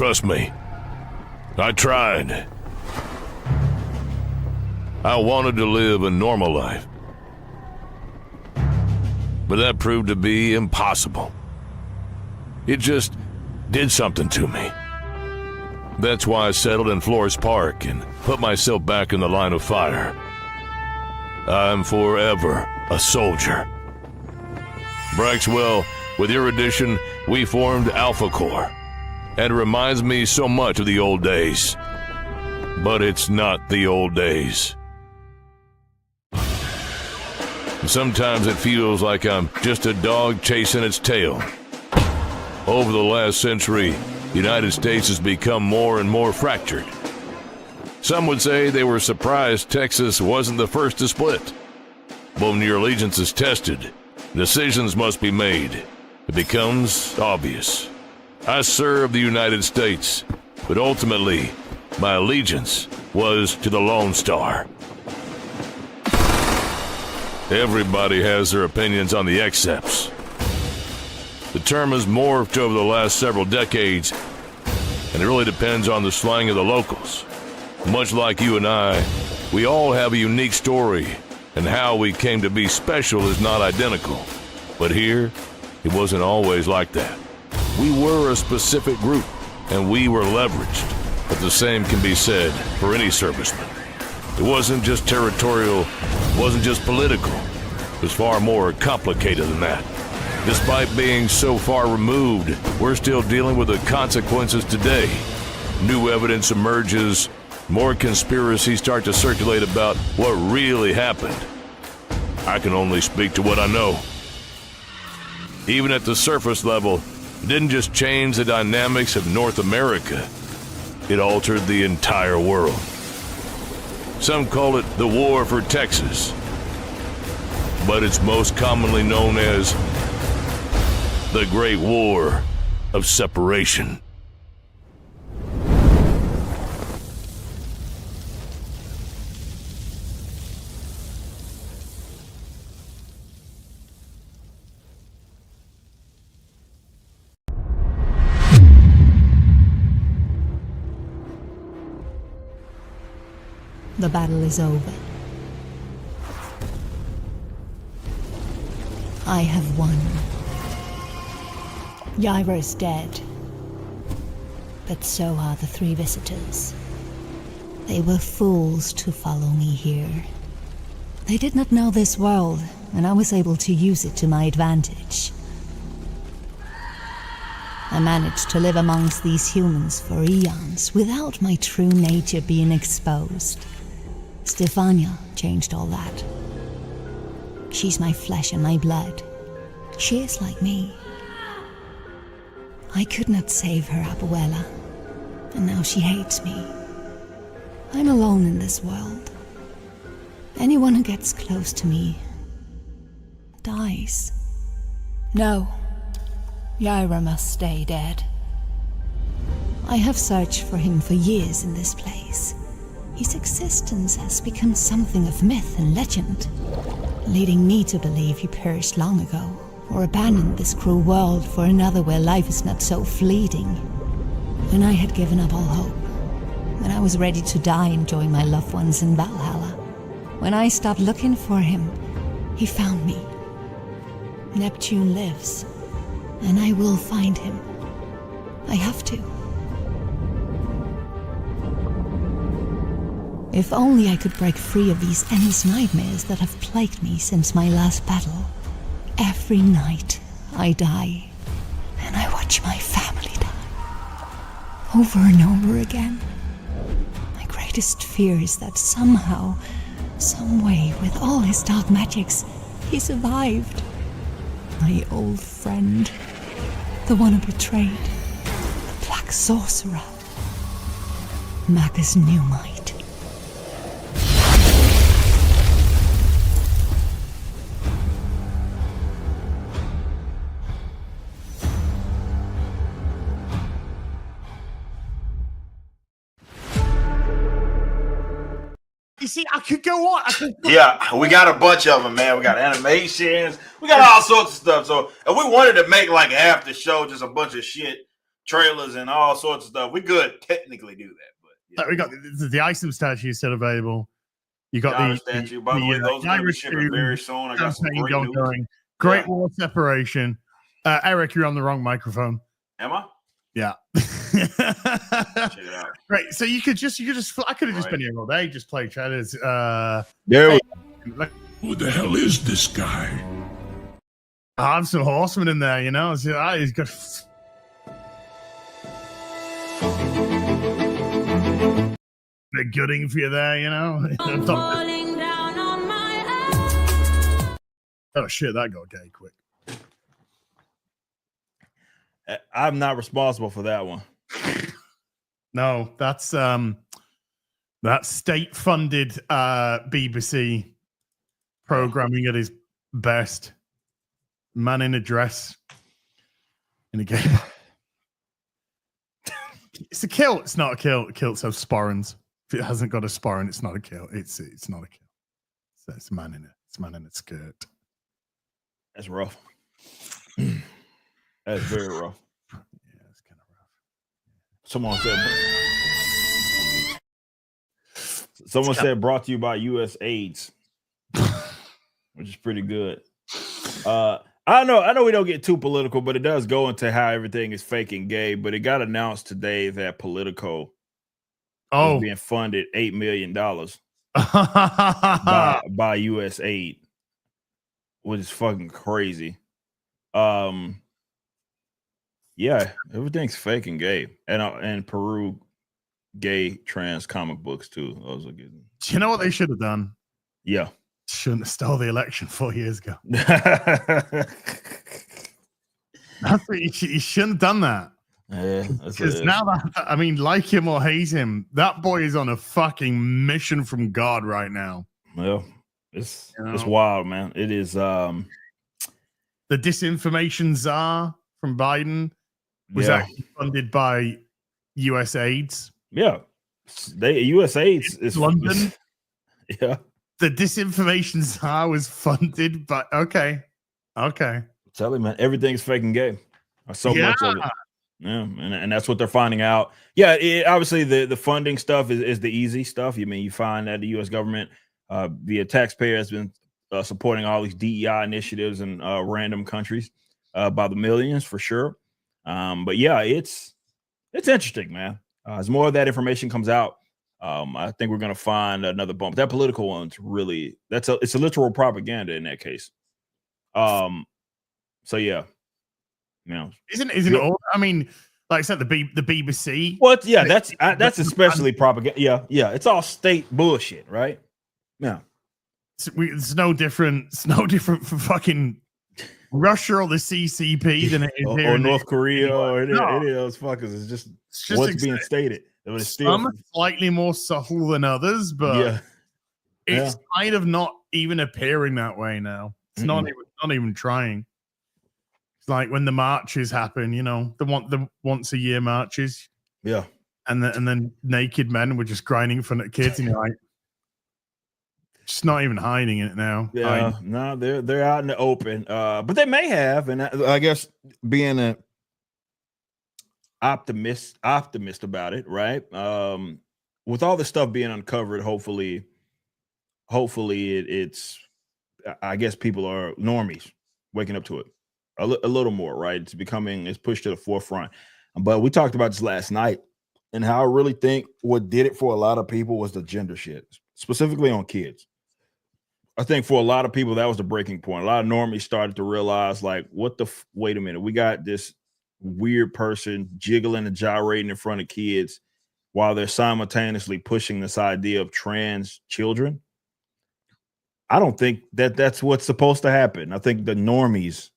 Trust me, I tried. I wanted to live a normal life. But that proved to be impossible. It just did something to me. That's why I settled in Flores Park and put myself back in the line of fire. I'm forever a soldier. Braxwell, with your addition, we formed Alpha Corps. And it reminds me so much of the old days. But it's not the old days. Sometimes it feels like I'm just a dog chasing its tail. Over the last century, the United States has become more and more fractured. Some would say they were surprised Texas wasn't the first to split. But when your allegiance is tested, decisions must be made. It becomes obvious. I served the United States, but ultimately, my allegiance was to the Lone Star. Everybody has their opinions on the excepts. The term has morphed over the last several decades, and it really depends on the slang of the locals. Much like you and I, we all have a unique story, and how we came to be special is not identical. But here, it wasn't always like that. We were a specific group, and we were leveraged. But the same can be said for any serviceman. It wasn't just territorial, it wasn't just political. It was far more complicated than that. Despite being so far removed, we're still dealing with the consequences today. New evidence emerges, more conspiracies start to circulate about what really happened. I can only speak to what I know. Even at the surface level, it didn't just change the dynamics of North America, it altered the entire world. Some call it the War for Texas, but it's most commonly known as the Great War of Separation. The battle is over. I have won. Yaira is dead. But so are the 3 visitors. They were fools to follow me here. They did not know this world, and I was able to use it to my advantage. I managed to live amongst these humans for eons without my true nature being exposed. Stefania changed all that. She's my flesh and my blood. She is like me. I could not save her, Abuela, and now she hates me. I'm alone in this world. Anyone who gets close to me dies. No, Yaira must stay dead. I have searched for him for years in this place. His existence has become something of myth and legend, leading me to believe he perished long ago, or abandoned this cruel world for another where life is not so fleeting. When I had given up all hope, when I was ready to die enjoying my loved ones in Valhalla, when I stopped looking for him, he found me. Neptune lives, and I will find him. I have to. If only I could break free of these endless nightmares that have plagued me since my last battle. Every night I die, and I watch my family die. Over and over again. My greatest fear is that somehow, some way, with all his dark magics, he survived. My old friend, the one who betrayed, the Black Sorcerer, Magus Newmite. You see, I could go on. Yeah, we got a bunch of them, man. We got animations. We got all sorts of stuff. So if we wanted to make like half the show just a bunch of shit trailers and all sorts of stuff. We could technically do that, but yeah. We got the Isom statue still available. You got the statue. By the way, those are going to be shipping very soon. I got some great news. Great Wall separation. Eric, you're on the wrong microphone. Am I? Yeah. Check it out. Right. So I could have just been here all day, just play trailers. There we go. Who the hell is this guy? I have some horsemen in there, you know. So, he's got. They're gooding for you there, you know. Falling down on my Oh shit, that got gay quick. I'm not responsible for that one. No, that's state-funded BBC programming at its best. Man in a dress in a game. It's a kilt. It's not a kilt. Kilts have sporrans. If it hasn't got a sporran, it's not a kilt. It's not a kilt. So it's a man in a skirt. That's rough. That's very rough. Yeah, it's kind of rough. Someone said brought to you by US AIDS, which is pretty good. I know we don't get too political, but it does go into how everything is fake and gay. But it got announced today that Politico is being funded $8 million by US Aid, which is fucking crazy. Yeah, everything's fake and gay, and Peru gay trans comic books too. Those are good. Do you know what they should have done? Yeah. Shouldn't have stole the election 4 years ago. You shouldn't have done that. Yeah, because now like him or hate him, that boy is on a fucking mission from God right now. Well, it's wild, man. It is. The disinformation czar from Biden was actually funded by US AIDS. Yeah, US AIDS is London. Yeah. The disinformation czar was funded by okay. Tell him, man, everything's fake and gay. So much of it. Yeah, and that's what they're finding out. Yeah, obviously the funding stuff is the easy stuff. You find that the U.S. government via taxpayer has been supporting all these DEI initiatives in random countries by the millions for sure. But yeah, it's interesting, man. As more of that information comes out, I think we're gonna find another bump. That political one's really it's a literal propaganda in that case. So yeah. Isn't it all? I mean, like I said, the BBC. Well, yeah, that's especially propaganda. Yeah, it's all state bullshit, right? Yeah, it's no different. It's no different for fucking Russia or the CCP than it is here or North Korea or any of those fuckers. It's just what's being stated. Some are slightly more subtle than others, but it's kind of not even appearing that way now. It's not even trying. It's like when the marches happen, the once a year marches. Yeah. And then naked men were just grinding in front of kids, and you're like, just not even hiding it now. Yeah, no, they're out in the open. But they may have, and I guess being an optimist about it, right? With all the stuff being uncovered, hopefully it's I guess people are normies waking up to it a little more, right? It's pushed to the forefront. But we talked about this last night, and how I really think what did it for a lot of people was the gender shit, specifically on kids. I think for a lot of people, that was the breaking point. A lot of normies started to realize, like, wait a minute, we got this weird person jiggling and gyrating in front of kids while they're simultaneously pushing this idea of trans children. I don't think that's what's supposed to happen. I think the normies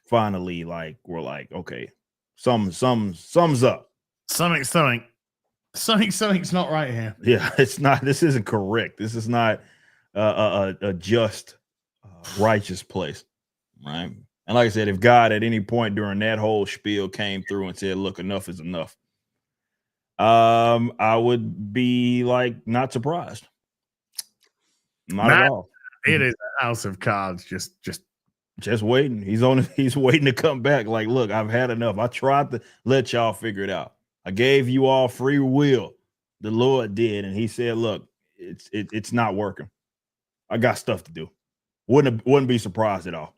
finally were like, okay, sums up. Something's not right here. Yeah, it's not. This isn't correct. This is not a just, righteous place, right? And like I said, if God at any point during that whole spiel came through and said, "Look, enough is enough," I would be not surprised. Not at all. It is a house of cards, just Just waiting. He's waiting to come back. Like, look, I've had enough. I tried to let y'all figure it out. I gave you all free will. The Lord did, and he said, look, it's not working. I got stuff to do. Wouldn't be surprised at all.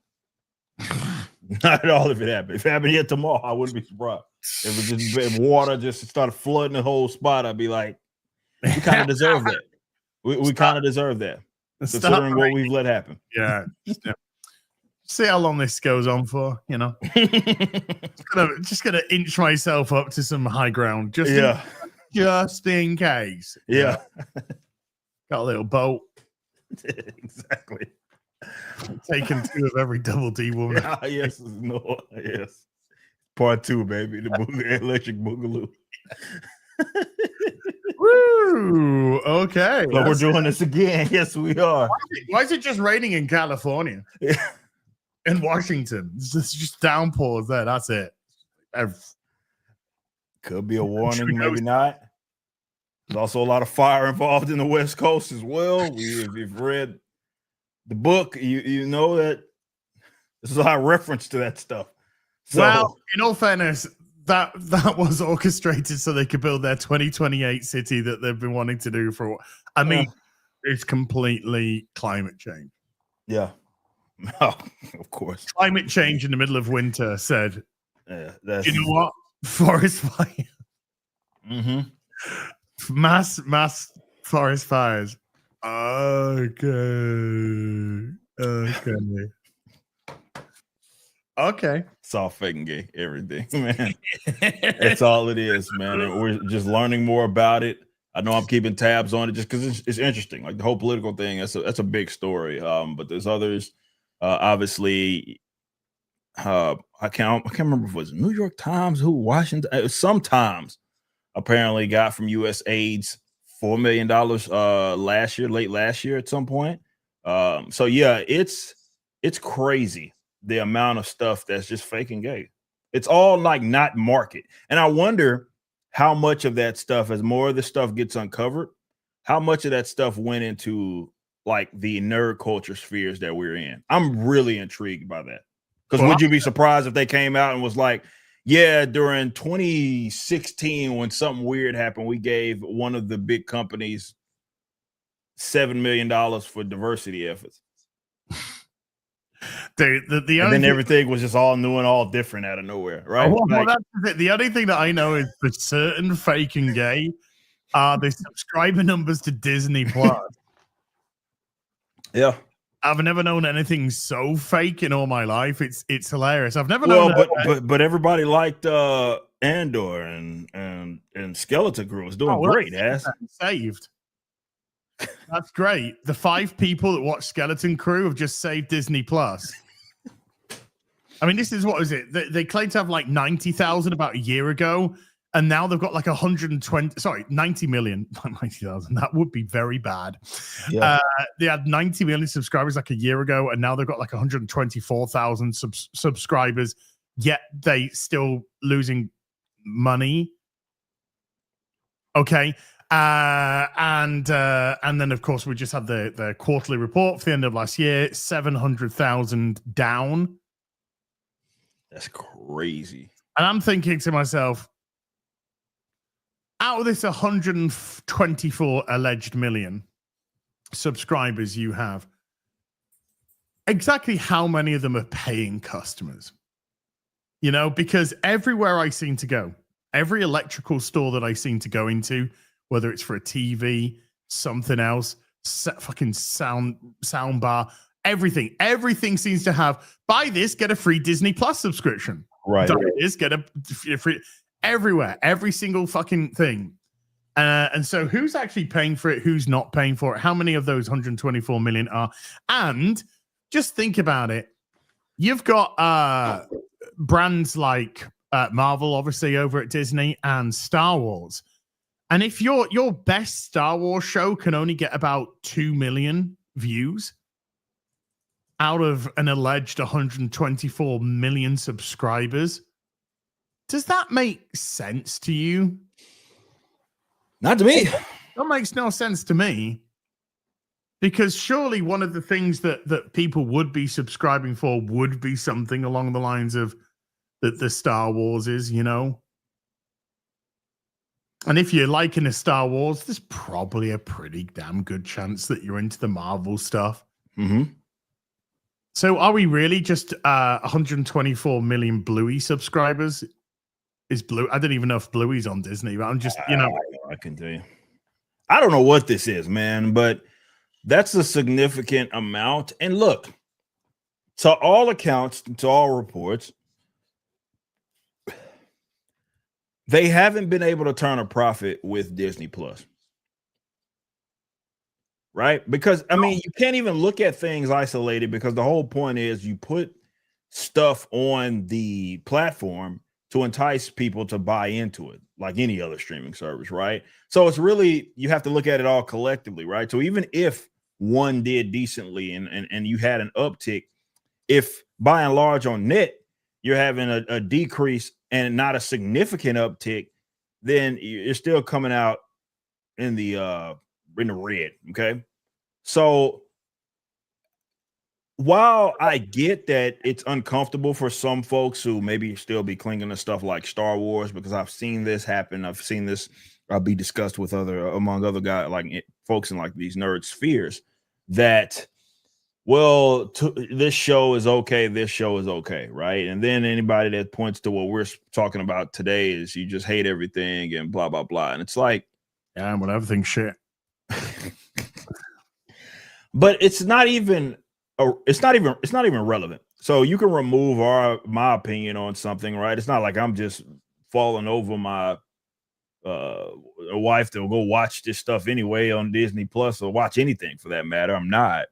Not at all if it happened. If it happened here tomorrow, I wouldn't be surprised. If water just started flooding the whole spot, I'd be like, we kind of deserve that. We kind of deserve that, considering what we've let happen. Yeah. See how long this goes on for, you know. just gonna inch myself up to some high ground, just in case. Yeah. Got a little boat. Exactly. Taking 2 of every double D woman. Yes. Part 2, baby. The electric boogaloo. Woo! Okay. But we're doing this again. Yes, we are. Why is it just raining in California? In Washington. It's just downpours there. That's it. Could be a warning, maybe not. There's also a lot of fire involved in the West Coast as well. If you've read the book, you know that there's a lot of reference to that stuff. So, well, in all fairness, that was orchestrated so they could build their 2028 city that they've been wanting to do for. I mean, it's completely climate change. Yeah, oh, of course. Climate change in the middle of winter said, you know what? Forest fire. Mm-hmm. Mass forest fires. Okay. It's all fake and gay, everything, man. That's all it is, man. And we're just learning more about it. I know I'm keeping tabs on it just because it's interesting. Like the whole political thing, that's a big story. But there's others. Obviously, I can't remember if it was New York Times, Washington. Sometimes apparently got from USAID's $4 million late last year at some point. So yeah, it's crazy the amount of stuff that's just fake and gay. It's all like not market. And I wonder how much of that stuff, as more of the stuff gets uncovered, how much of that stuff went into like the nerd culture spheres that we're in. I'm really intrigued by that. Because would you be surprised if they came out and was like, yeah, during 2016, when something weird happened, we gave one of the big companies $7 million for diversity efforts. And then everything was just all new and all different out of nowhere, right? That's it. The only thing that I know is for certain fake and gay are the subscriber numbers to Disney Plus. Yeah. I've never known anything so fake in all my life. It's hilarious. I've never known. But everybody liked Andor and Skeleton Crew was doing great. Saved. That's great. The 5 people that watch Skeleton Crew have just saved Disney Plus. I mean, this is what is it? They claim to have like 90,000 about a year ago, and now they've got like 90 million. 90,000. That would be very bad. Yeah. They had 90 million subscribers like a year ago, and now they've got like 124,000 subscribers. Yet they still losing money. Okay. And then of course we just had the quarterly report for the end of last year, 700,000 down. That's crazy. And I'm thinking to myself, out of this 124 alleged million subscribers you have, exactly how many of them are paying customers? You know, because everywhere I seem to go, every electrical store that I seem to go into, whether it's for a TV, something else, fucking sound bar, everything seems to have, buy this, get a free Disney Plus subscription. Right. Buy this, get a free, everywhere, every single fucking thing. And so who's actually paying for it? Who's not paying for it? How many of those 124 million are? And just think about it. You've got brands like Marvel, obviously, over at Disney, and Star Wars. And if your best Star Wars show can only get about 2 million views out of an alleged 124 million subscribers, does that make sense to you? Not to me. That makes no sense to me. Because surely one of the things that people would be subscribing for would be something along the lines of that the Star Wars is, you know? And if you're liking the Star Wars, there's probably a pretty damn good chance that you're into the Marvel stuff. Mm-hmm. So are we really just 124 million Bluey subscribers? Is Blue? I don't even know if Bluey's on Disney, but I'm just, you know. I can tell you. I don't know what this is, man, but that's a significant amount. And look, to all accounts, to all reports, they haven't been able to turn a profit with Disney Plus. Right? Because, I mean, you can't even look at things isolated because the whole point is you put stuff on the platform to entice people to buy into it, like any other streaming service, right? So it's really, you have to look at it all collectively, right? So even if one did decently and you had an uptick, if by and large on net, you're having a decrease and not a significant uptick, then you're still coming out in the red, okay? So while I get that it's uncomfortable for some folks who maybe still be clinging to stuff like Star Wars, because I've seen this happen, I've seen this be discussed with among other guys, like folks in like these nerd spheres, that this show is okay, this show is okay, right? And then anybody that points to what we're talking about today is you just hate everything and blah blah blah, and it's like, yeah, well, everything's shit. But it's not even relevant. So you can remove my opinion on something, right? It's not like I'm just falling over my wife to go watch this stuff anyway on Disney Plus or watch anything for that matter. I'm not.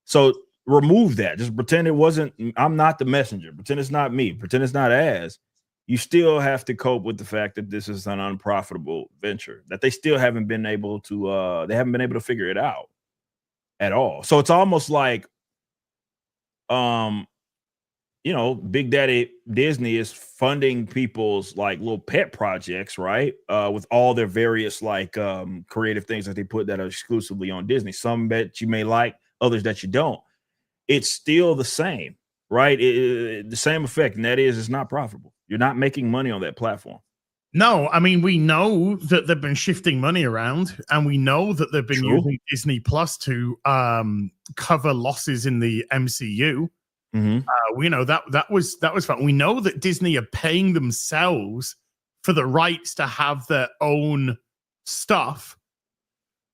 So remove that. Just pretend it wasn't. I'm not the messenger. Pretend it's not me. Pretend it's not Az. You still have to cope with the fact that this is an unprofitable venture, that they still haven't been able to figure it out at all. So it's almost like, Big Daddy Disney is funding people's like little pet projects, right? With all their various like creative things that they put that are exclusively on Disney. Some that you may like, others that you don't. It's still the same, right? The same effect, and that is it's not profitable. You're not making money on that platform. No, I mean, we know that they've been shifting money around, and we know that they've been using Disney Plus to cover losses in the MCU. Mm-hmm. We know that was fun. We know that Disney are paying themselves for the rights to have their own stuff.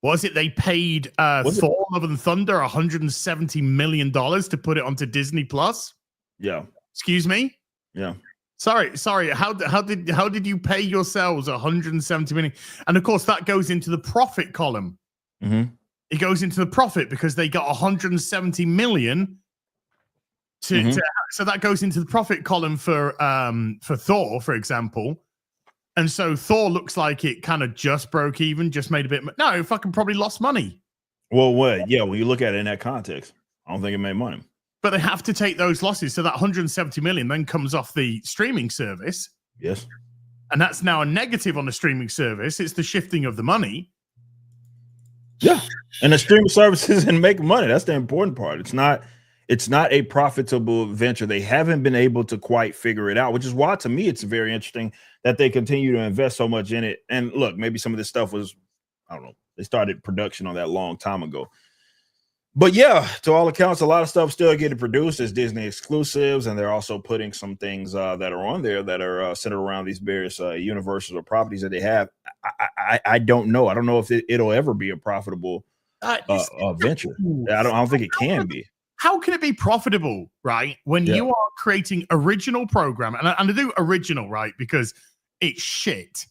Was it they paid Thor: Love and Thunder $170 million to put it onto Disney Plus? Yeah. Excuse me? Yeah. Sorry. How did you pay yourselves $170 million? And of course, that goes into the profit column. Mm-hmm. It goes into the profit because they got $170 million so that goes into the profit column for Thor, for example. And so Thor looks like it kind of just broke even, just made a bit. No, it fucking probably lost money. Well, what? Yeah, when you look at it in that context, I don't think it made money. But they have to take those losses. So that $170 million then comes off the streaming service. Yes. And that's now a negative on the streaming service. It's the shifting of the money. Yeah. And the streaming services and make money. That's the important part. It's not a profitable venture. They haven't been able to quite figure it out, which is why to me it's very interesting that they continue to invest so much in it. And look, maybe some of this stuff was, I don't know, they started production on that long time ago. But yeah, to all accounts, a lot of stuff still getting produced as Disney exclusives, and they're also putting some things that are on there that are centered around these various universes or properties that they have. I don't know. I don't know if it'll ever be a profitable venture. I don't think it can be. How can it be profitable, right? When you are creating original program, and I do original, right? Because it's shit.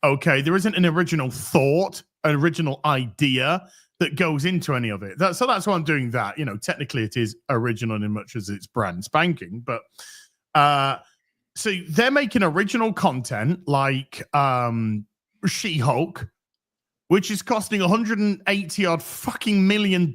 Okay, there isn't an original thought, an original idea that goes into any of it. So that's why I'm doing that. You know, technically it is original in much as it's brand spanking, but so they're making original content like She-Hulk, which is costing $180 fucking million.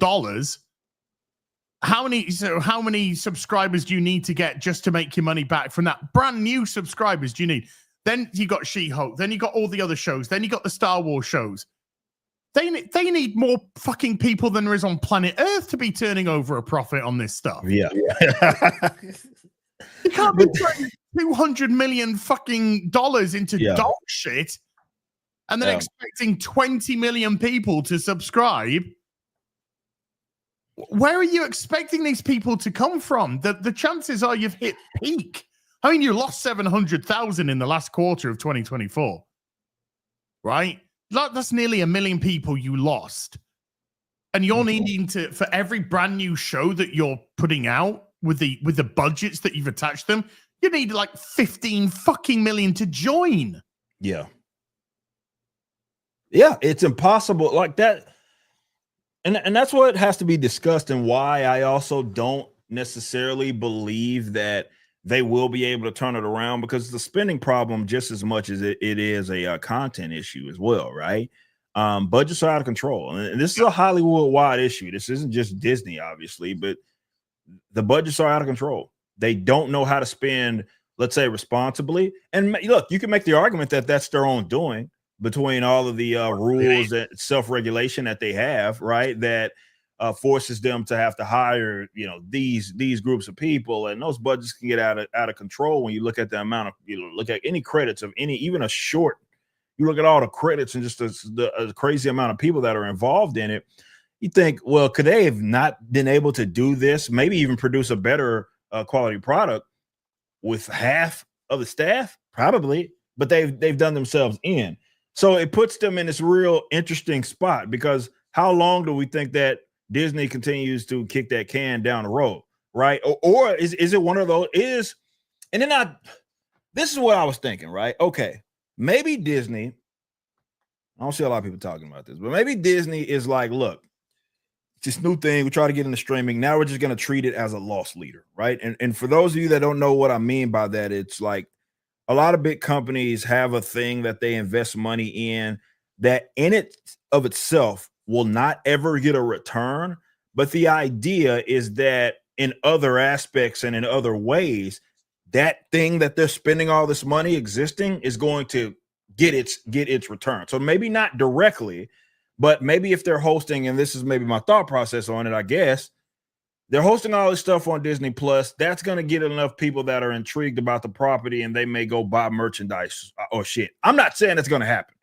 How many subscribers do you need to get just to make your money back from that? Brand new subscribers do you need? Then you got She-Hulk, then you got all the other shows, then you got the Star Wars shows. They need more fucking people than there is on planet Earth to be turning over a profit on this stuff. Yeah. You can't be throwing $200 million fucking dollars into dog shit and then expecting 20 million people to subscribe. Where are you expecting these people to come from? The chances are you've hit peak. I mean, you lost 700,000 in the last quarter of 2024, right? That's nearly 1 million people you lost. And you're needing to, for every brand new show that you're putting out with the budgets that you've attached them, you need like 15 fucking million to join. Yeah. Yeah, it's impossible like that. And that's what has to be discussed, and why I also don't necessarily believe that they will be able to turn it around, because the spending problem, just as much as it is a content issue as well, right? Budgets are out of control. And this is a Hollywood-wide issue. This isn't just Disney, obviously, but the budgets are out of control. They don't know how to spend, let's say, responsibly. And look, you can make the argument that that's their own doing, between all of the rules and self-regulation that they have, right? That forces them to have to hire, these groups of people, and those budgets can get out of control when you look at the amount of, look at any credits of even a short. You look at all the credits and just the crazy amount of people that are involved in it. You think, well, could they have not been able to do this? Maybe even produce a better quality product with half of the staff, probably. But they've done themselves in. So it puts them in this real interesting spot, because how long do we think that Disney continues to kick that can down the road, right? Or is it one of those this is what I was thinking, right? Okay, maybe Disney, I don't see a lot of people talking about this, but maybe Disney is like, look, it's this new thing. We try to get into streaming. Now we're just going to treat it as a loss leader, right? And for those of you that don't know what I mean by that, it's like, a lot of big companies have a thing that they invest money in that in it of itself will not ever get a return. But the idea is that in other aspects and in other ways, that thing that they're spending all this money existing is going to get its return. So maybe not directly, but maybe if they're hosting, and this is maybe my thought process on it, I guess, they're hosting all this stuff on Disney Plus. That's going to get enough people that are intrigued about the property, and they may go buy merchandise or shit. I'm not saying it's going to happen,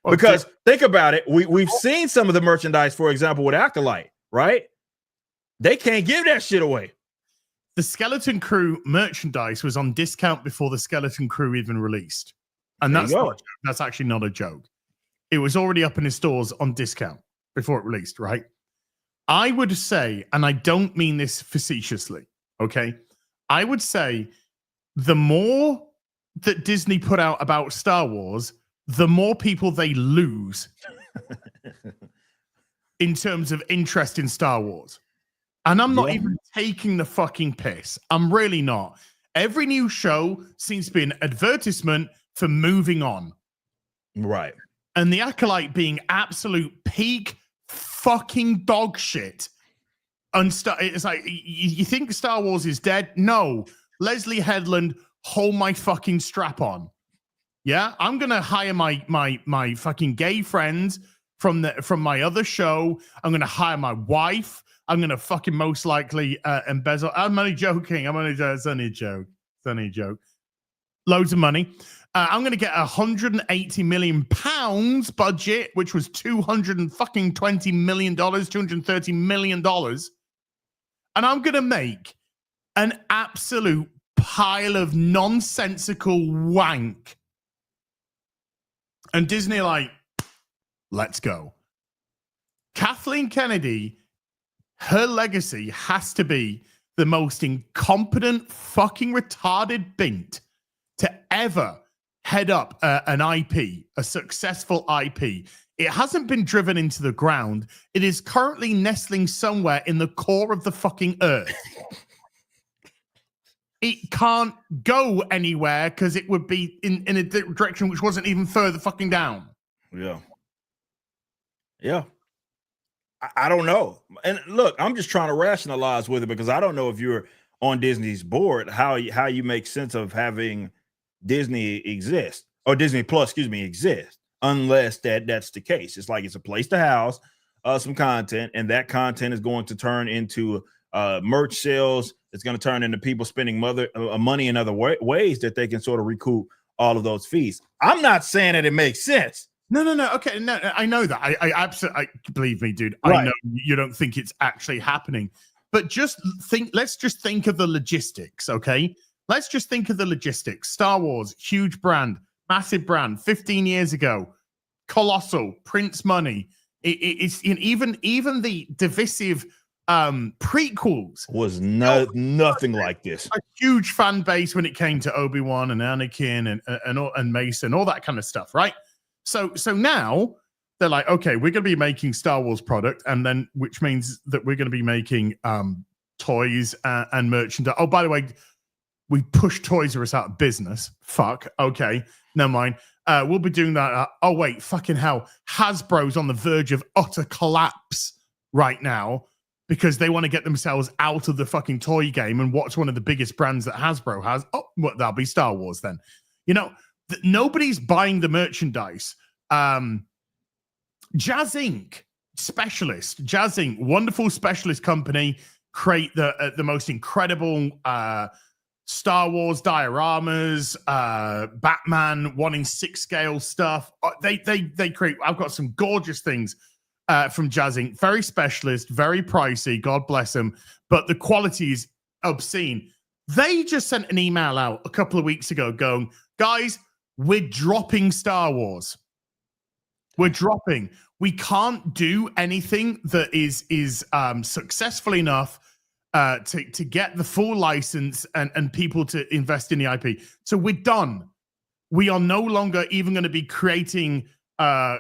because think about it. We've seen some of the merchandise, for example, with Acolyte, right? They can't give that shit away. The Skeleton Crew merchandise was on discount before the Skeleton Crew even released. And that's actually not a joke. It was already up in the stores on discount before it released, right? I would say, and I don't mean this facetiously, okay? I would say the more that Disney put out about Star Wars, the more people they lose in terms of interest in Star Wars. And I'm not even taking the fucking piss. I'm really not. Every new show seems to be an advertisement for moving on. Right. And the Acolyte being absolute peak fucking dog shit. It's like, you think Star Wars is dead? No. Leslie Headland, hold my fucking strap on. Yeah, I'm gonna hire my fucking gay friends from my other show. I'm gonna hire my wife. I'm gonna fucking most likely embezzle. I'm only joking. It's only a joke. It's only a joke. Loads of money. I'm going to get £180 million budget, which was $220 million, $230 million. And I'm going to make an absolute pile of nonsensical wank. And Disney like, let's go. Kathleen Kennedy, her legacy has to be the most incompetent, fucking retarded bint to ever head up an IP, a successful IP. It hasn't been driven into the ground. It is currently nestling somewhere in the core of the fucking earth. It can't go anywhere because it would be in a direction which wasn't even further fucking down. Yeah. Yeah. I don't know. And look, I'm just trying to rationalize with it, because I don't know if you're on Disney's board, how you make sense of having Disney exist, or Disney Plus, exist. unless that's the case. It's like it's a place to house some content, and that content is going to turn into merch sales. It's going to turn into people spending money in other ways that they can sort of recoup all of those fees. I'm not saying that it makes sense. No. Okay, no, I know that. I absolutely believe me, dude. Right. I know you don't think it's actually happening, but let's just think of the logistics, okay? Let's just think of the logistics. Star Wars, huge brand, massive brand, 15 years ago, colossal, prints money. It's even the divisive prequels Was nothing like this. A huge fan base when it came to Obi-Wan and Anakin and Mason, all that kind of stuff, right? So now they're like, okay, we're going to be making Star Wars product, and then which means that we're going to be making toys and merchandise. Oh, by the way, we pushed Toys R Us out of business. Fuck. Okay, never mind. We'll be doing that. Oh wait, fucking hell! Hasbro's on the verge of utter collapse right now because they want to get themselves out of the fucking toy game. And what's one of the biggest brands that Hasbro has? Oh, well, that'll be Star Wars then. You know, nobody's buying the merchandise. Jazz Inc. Specialist, Jazz Inc. Wonderful specialist company, create the most incredible Star Wars dioramas, Batman 1:6 scale stuff. They create. I've got some gorgeous things from Jazz Inc. Very specialist, very pricey. God bless them, but the quality is obscene. They just sent an email out a couple of weeks ago, going, "Guys, we're dropping Star Wars. We're dropping. We can't do anything that is successful enough to get the full license and people to invest in the IP. So we're done. We are no longer even going to be creating a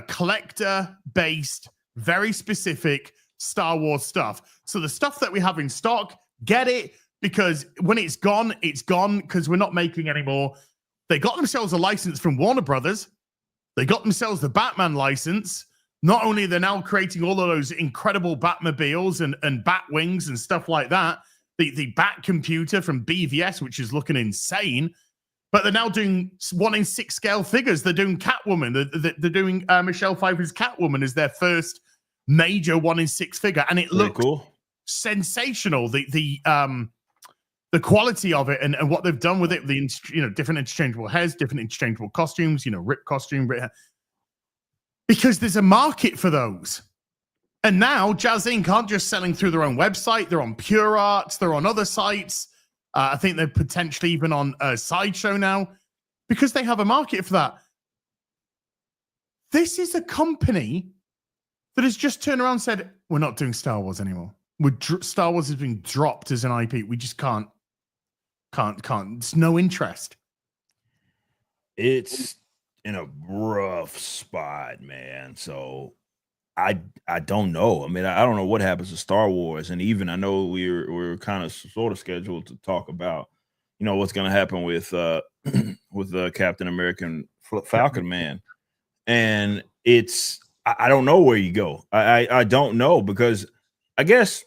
collector-based, very specific Star Wars stuff. So the stuff that we have in stock, get it, because when it's gone because we're not making anymore." They got themselves a license from Warner Brothers. They got themselves the Batman license. Not only are they now creating all of those incredible Batmobiles and Batwings and stuff like that, the Bat computer from BVS, which is looking insane, but they're now doing 1:6 scale figures. They're doing Catwoman. They're doing Michelle Pfeiffer's Catwoman as their first major 1:6 figure, and it looks cool, sensational. The quality of it and what they've done with it, different interchangeable heads, different interchangeable costumes, rip costume, because there's a market for those. And now Jazz Inc. aren't just selling through their own website. They're on Pure Arts. They're on other sites. I think they're potentially even on Sideshow now because they have a market for that. This is a company that has just turned around and said, we're not doing Star Wars anymore. Star Wars has been dropped as an IP. We just can't. It's no interest. It's in a rough spot, man. So I don't know. I mean, I don't know what happens to Star Wars, and even I know we're kind of sort of scheduled to talk about, what's going to happen with Captain American Falcon Man, and I don't know where you go. I don't know, because I guess.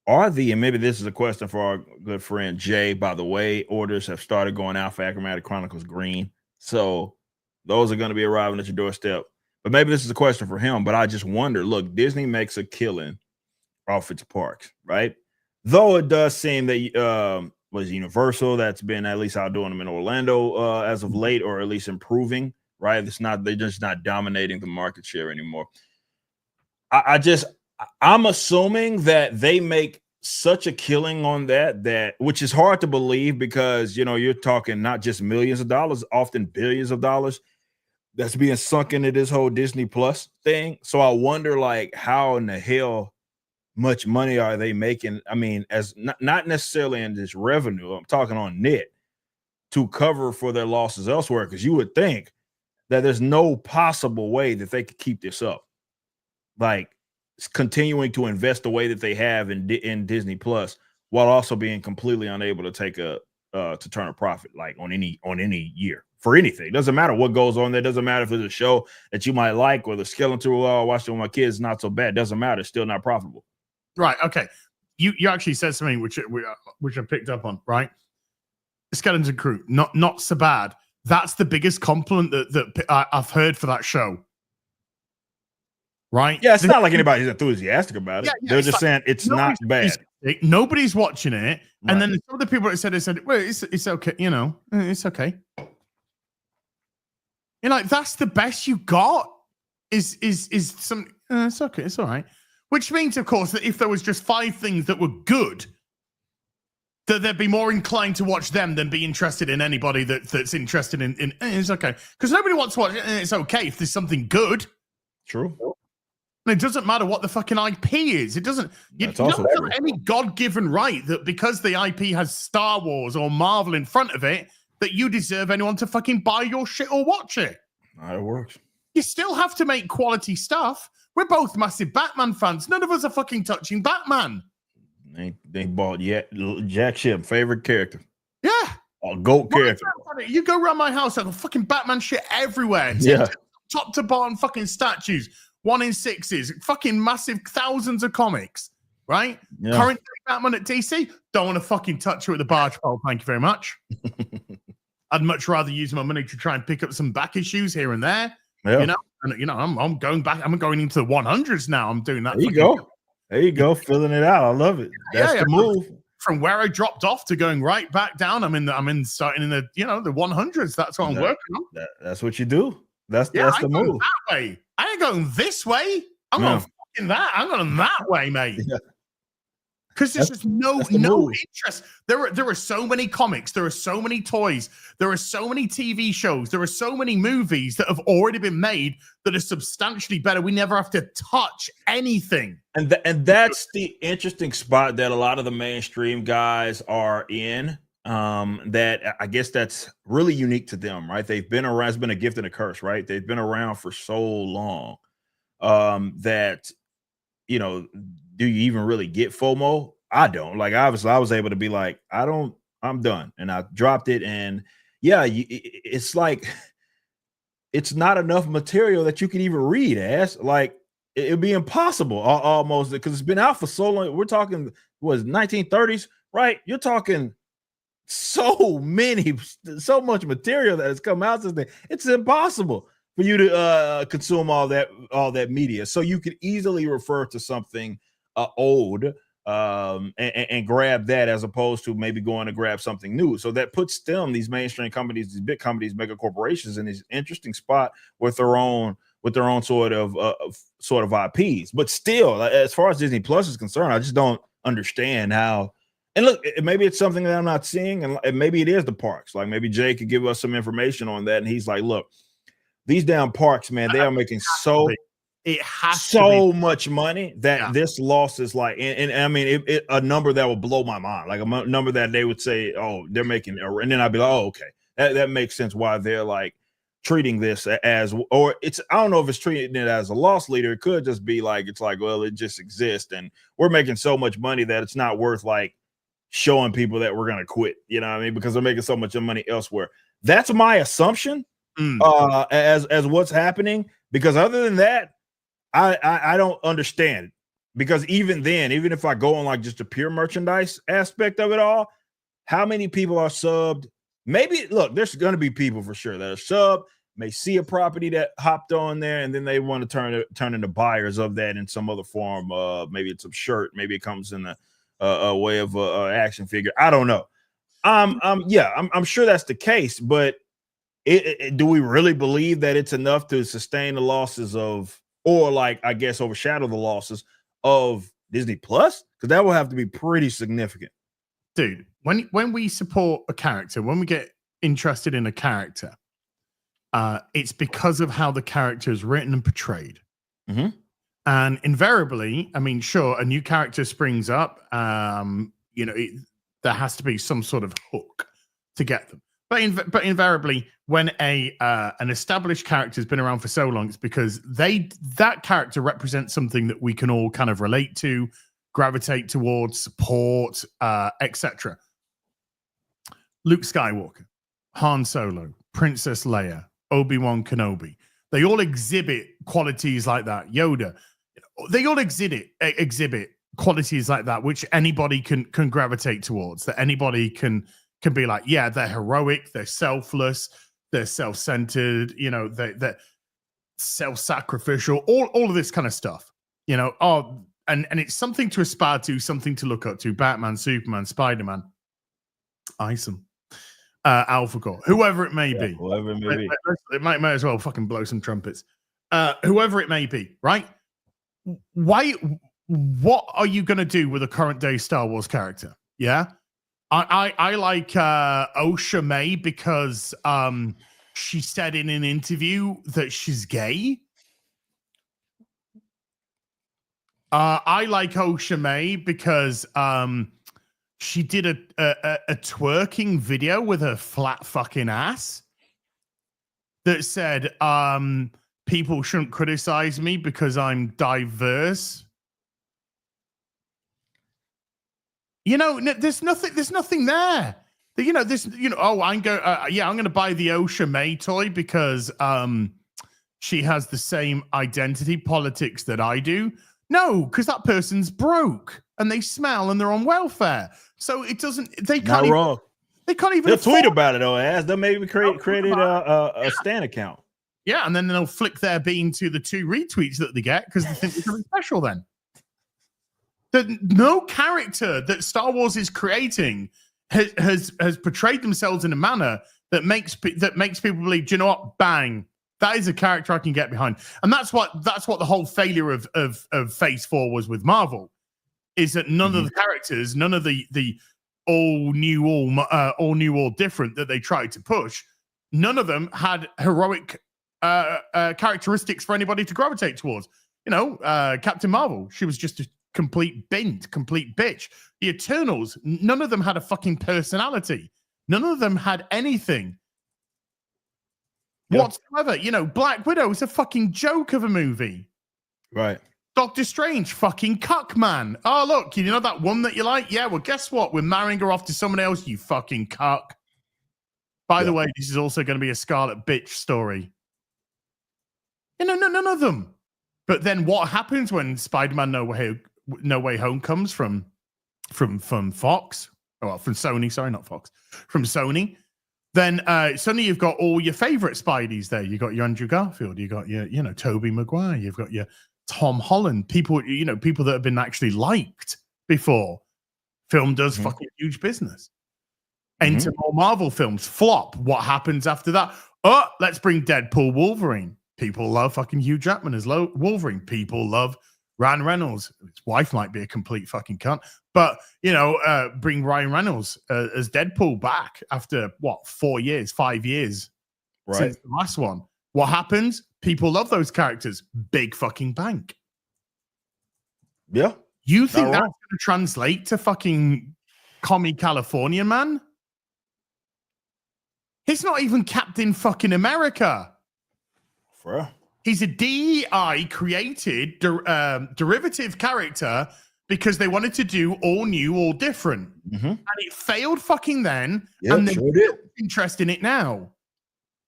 And maybe this is a question for our good friend Jay, by the way, orders have started going out for Achromatic Chronicles Green. So those are going to be arriving at your doorstep. But maybe this is a question for him. But I just wonder, look, Disney makes a killing off its parks, right? Though it does seem that was Universal that's been at least outdoing them in Orlando as of late, or at least improving, right? They're just not dominating the market share anymore. I'm assuming that they make such a killing on that which is hard to believe, because you're talking not just millions of dollars, often billions of dollars that's being sunk into this whole Disney Plus thing. So I wonder, like, how in the hell much money are they making? I mean, as not necessarily in this revenue, I'm talking on net, to cover for their losses elsewhere, because you would think that there's no possible way that they could keep this up, like continuing to invest the way that they have in Disney Plus, while also being completely unable to take to turn a profit, like on any year for anything. Doesn't matter what goes on there. Doesn't matter if it's a show that you might like, or the skeleton watching with my kids, not so bad. Doesn't matter. It's still not profitable. Right. Okay. You actually said something which I picked up on, right? Skeleton Crew, not so bad. That's the biggest compliment that I've heard for that show. Right? Yeah, it's not like anybody's enthusiastic about it. Yeah, They're just saying it's not bad. Nobody's watching it. Right. And then some of the people that said, well, it's okay, you know, it's okay. You're like, that's the best you got is some, it's okay, it's all right. Which means, of course, that if there was just 5 things that were good, that they'd be more inclined to watch them than be interested in anybody that's interested in it's okay. Because nobody wants to watch it's okay if there's something good. True. And it doesn't matter what the fucking IP is. It doesn't. You don't have any God-given right that because the IP has Star Wars or Marvel in front of it, that you deserve anyone to fucking buy your shit or watch it. It works. You still have to make quality stuff. We're both massive Batman fans. None of us are fucking touching Batman. They bought Jack Ship, favorite character. Yeah. GOAT character. You go around my house, I've got fucking Batman shit everywhere. Yeah. Top to bottom fucking statues. 1 in 6s. Fucking massive thousands of comics. Right? Yeah. Current Batman at DC. Don't want to fucking touch it with a barge pole. Thank you very much. I'd much rather use my money to try and pick up some back issues here and there. Yeah. I'm going back. I'm going into the 100s now. I'm doing that. There you go. There you go. Filling it out. I love it. That's the move. From where I dropped off to going right back down. I'm starting in the the 100s. That's what I'm working on. That's what you do. That's the move. That way. I ain't going this way. I'm going fucking that. I'm going that way, mate. Yeah. Because there's just no interest. There are so many comics. There are so many toys. There are so many TV shows. There are so many movies that have already been made that are substantially better. We never have to touch anything. And that's the interesting spot that a lot of the mainstream guys are in. That I guess that's really unique to them, right? They've been around. It's been a gift and a curse, right? They've been around for so long that do you even really get FOMO? I don't. Like, obviously, I was able to be like, I'm done. And I dropped it. And yeah, it's like, it's not enough material that you can even read, like, it'd be impossible almost, because it's been out for so long. We're talking, 1930s, right? You're talking so much material that has come out since then. It's impossible for you to consume all that media. So you could easily refer to something old and grab that, as opposed to maybe going to grab something new. So that puts them, these mainstream companies, these big companies, mega corporations, in this interesting spot with their own sort of IPs. But still, as far as Disney Plus is concerned, I just don't understand how. And look, maybe it's something that I'm not seeing, and maybe it is the parks. Like, maybe Jay could give us some information on that. And he's like, look, these damn parks, man, they are making so much money that this loss is like, and I mean, a number that will blow my mind, like a number that they would say, oh, they're making, and then I'd be like, oh, okay, that makes sense why they're like treating this as, or it's, I don't know if it's treating it as a loss leader. It could just be like, it's like, well, it just exists, and we're making so much money that it's not worth like showing people that we're gonna quit, you know what I mean, because they're making so much money elsewhere. That's my assumption as what's happening, because other than that, I don't understand. Because even then, even if I go on like just the pure merchandise aspect of it all, how many people are subbed? Maybe, look, there's going to be people for sure that are subbed, may see a property that hopped on there, and then they want to turn into buyers of that in some other form. Maybe it's a shirt, maybe it comes in a way of action figure. I don't know. I'm sure that's the case, but do we really believe that it's enough to sustain the losses of, or like, I guess, overshadow the losses of Disney Plus? Because that will have to be pretty significant. Dude, when we support a character, when we get interested in a character, it's because of how the character is written and portrayed. Mm-hmm. And invariably, I mean, sure, a new character springs up. There has to be some sort of hook to get them. But invariably, when an established character has been around for so long, it's because that character represents something that we can all kind of relate to, gravitate towards, support, etc. Luke Skywalker, Han Solo, Princess Leia, Obi-Wan Kenobi. They all exhibit qualities like that. Yoda. They all exhibit qualities like that, which anybody can gravitate towards, that anybody can be like, yeah, they're heroic, they're selfless, they're self-centered, they're self-sacrificial, all of this kind of stuff, and it's something to aspire to, something to look up to. Batman, Superman, Spider-Man, Isom, AlphaGore, whoever it may be. Whoever it may be. It might as well fucking blow some trumpets. Whoever it may be, right? What are you going to do with a current day Star Wars character? Yeah. I like Osha May because she said in an interview that she's gay. I like Osha May because she did a twerking video with her flat fucking ass that said people shouldn't criticize me because I'm diverse. There's nothing there. I'm going to buy the Osha May toy because she has the same identity politics that I do. No, because that person's broke and they smell and they're on welfare. So it doesn't. They can't. Not wrong. They can't even. They'll tweet about it though. As they'll maybe created a Stan account. Yeah, and then they'll flick their bean to the 2 retweets that they get because they think it's something special. Then. That no character that Star Wars is creating has portrayed themselves in a manner that makes people believe, do you know what? Bang, that is a character I can get behind. And that's what the whole failure of Phase 4 was with Marvel, is that none of the characters, none of the all new, all different that they tried to push, none of them had heroic characteristics for anybody to gravitate towards. Captain Marvel, she was just a complete bitch. The Eternals, none of them had a fucking personality. None of them had anything whatsoever. Black Widow is a fucking joke of a movie. Right. Doctor Strange, fucking cuck man. Oh, look, that one that you like? Yeah, well, guess what? We're marrying her off to someone else, you fucking cuck. By the way, this is also going to be a Scarlet bitch story. None of them. But then what happens when Spider-Man No Way Home comes from Fox? Well, from Sony, sorry, not Fox. From Sony. Then suddenly you've got all your favorite Spideys there. You got your Andrew Garfield, you got your, Tobey Maguire, you've got your Tom Holland, people that have been actually liked before. Film does fucking huge business. Enter more Marvel films, flop. What happens after that? Oh, let's bring Deadpool Wolverine. People love fucking Hugh Jackman as Wolverine. People love Ryan Reynolds. His wife might be a complete fucking cunt, but bring Ryan Reynolds as Deadpool back after 5 years since the last one. What happens? People love those characters. Big fucking bank. Yeah. You think that's going to translate to fucking Commie California, man? He's not even Captain fucking America. For real. He's a DEI created derivative character because they wanted to do all new, all different. And it failed fucking then. Yep, and they're sure did. interested in it now.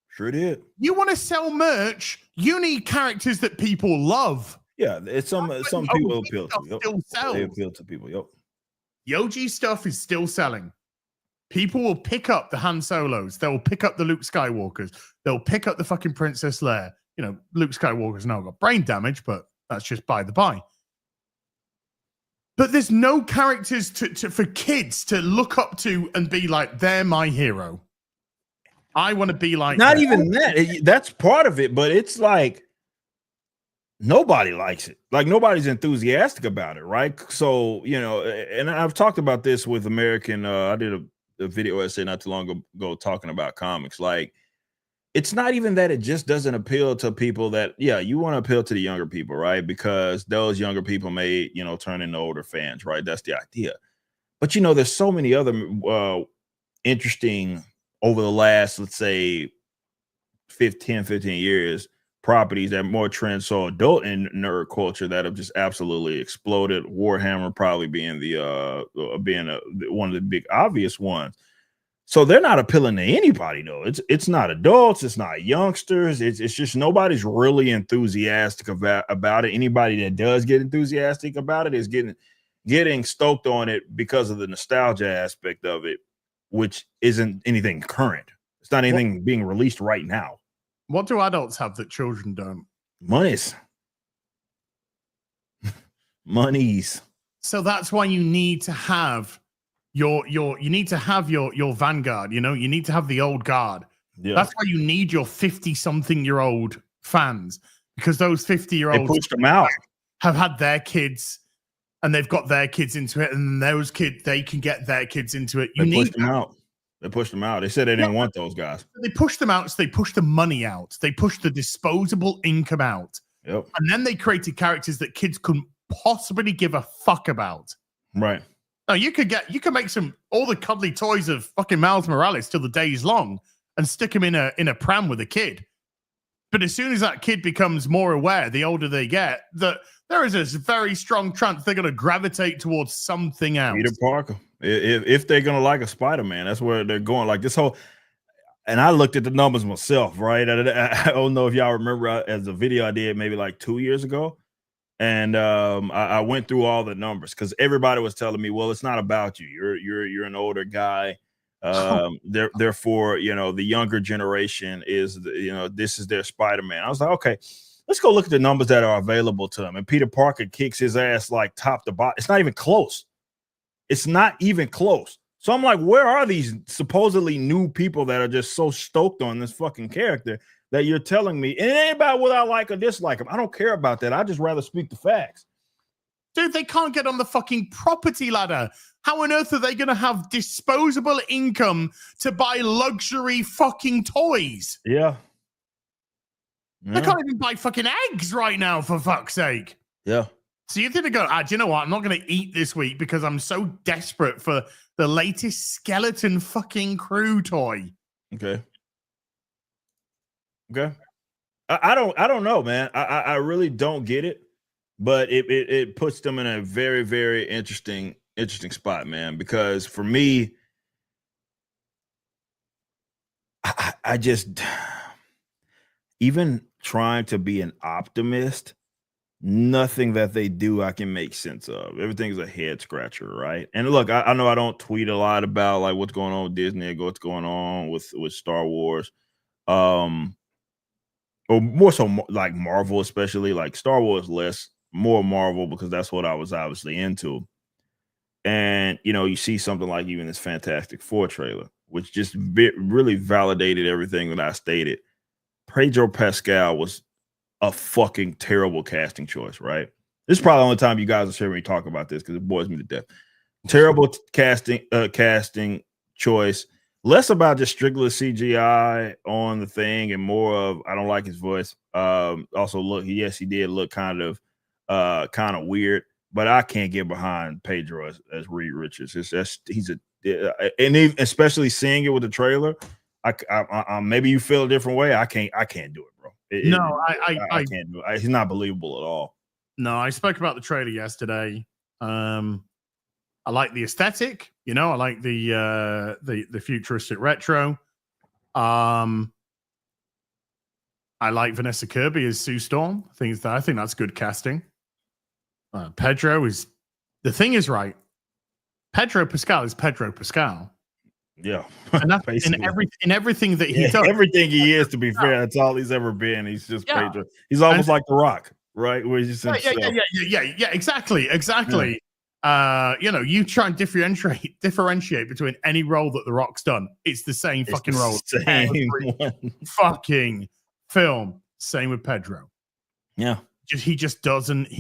Sure did. You want to sell merch, you need characters that people love. Yeah, it's some people appeal to. Yep. Still sells. They appeal to people. Yep. The OG stuff is still selling. People will pick up the Han Solos. They'll pick up the Luke Skywalkers. They'll pick up the fucking Princess Leia. Luke Skywalker's now got brain damage, but that's just by the by. But there's no characters for kids to look up to and be like, they're my hero. I want to be like Not that. even that. That's part of it, but it's like nobody likes it. Like nobody's enthusiastic about it, right? So, and I've talked about this with American. I did a video essay not too long ago talking about comics. Like, it's not even that it just doesn't appeal to people that, you want to appeal to the younger people, right? Because those younger people may, turn into older fans, right? That's the idea. But, there's so many other interesting over the last, let's say, 15 years, properties that more trends so adult in nerd culture that have just absolutely exploded. Warhammer probably being one of the big obvious ones. So they're not appealing to anybody though. It's not adults, it's not youngsters. It's just nobody's really enthusiastic about it. Anybody that does get enthusiastic about it is getting stoked on it because of the nostalgia aspect of it, which isn't anything current. It's not anything being released right now. What do adults have that children don't? Monies. Monies. So that's why you need to have your vanguard. You know, you need to have the old guard. Yeah. That's why you need your 50-something-year-old fans, because those 50-year-olds They pushed them out. have had their kids and they've got their kids into it, and those kids, they can get their kids into it. They pushed them out. They pushed them out. They said they didn't want those guys. They pushed them out, so they pushed the money out. They pushed the disposable income out. Yep. And then they created characters that kids couldn't possibly give a fuck about. Right. Now you could make all the cuddly toys of fucking Miles Morales till the day's long and stick them in a pram with a kid. But as soon as that kid becomes more aware, the older they get, that there is a very strong chance they're going to gravitate towards something else. Peter Parker. If they're going to like a Spider-Man, that's where they're going. Like this whole, and I looked at the numbers myself, right? I don't know if y'all remember as a video I did maybe like 2 years ago. And I went through all the numbers because everybody was telling me, well, it's not about you. You're an older guy. Therefore, you know, the younger generation is, this is their Spider-Man. I was like, okay, let's go look at the numbers that are available to him. And Peter Parker kicks his ass like top to bottom. It's not even close. It's not even close. So I'm like, where are these supposedly new people that are just so stoked on this fucking character that you're telling me? And it ain't about whether I like or dislike him. I don't care about that. I just rather speak the facts. Dude, they can't get on the fucking property ladder. How on earth are they going to have disposable income to buy luxury fucking toys? Yeah. They can't even buy fucking eggs right now, for fuck's sake. Yeah. So you think they go, do you know what? I'm not going to eat this week because I'm so desperate for the latest skeleton fucking crew toy. Okay. I don't know, man. I really don't get it, but it puts them in a very, very interesting spot, man. Because for me, I just, even trying to be an optimist, nothing that they do I can make sense of. Everything's a head scratcher, right? And look, I know I don't tweet a lot about like what's going on with Disney, what's going on with Star Wars, or more so like Marvel, especially like Star Wars more Marvel because that's what I was obviously into. And you see something like even this Fantastic Four trailer, which just really validated everything that I stated. Pedro Pascal was a fucking terrible casting choice, right? This is probably the only time you guys will hear me talk about this because it bores me to death. Terrible casting choice. Less about just strictly CGI on the thing and more of I don't like his voice. Also, look, yes, he did look kind of weird, but I can't get behind Pedro as Reed Richards. And especially seeing it with the trailer. I maybe you feel a different way. I can't do it, bro. I can't do it. He's not believable at all. No, I spoke about the trailer yesterday. I like the aesthetic, I like the futuristic retro. I like Vanessa Kirby as Sue Storm. I think that's good casting. Pedro is the thing is right. Pedro Pascal is Pedro Pascal. Yeah, and that's in everything that he does. Everything he is, to be fair, that's all he's ever been. He's just Pedro. He's almost like The Rock, right? Where he's just exactly. Yeah. You try and differentiate between any role that The Rock's done. It's the same fucking role. Same one. Fucking film. Same with Pedro. Yeah. He just doesn't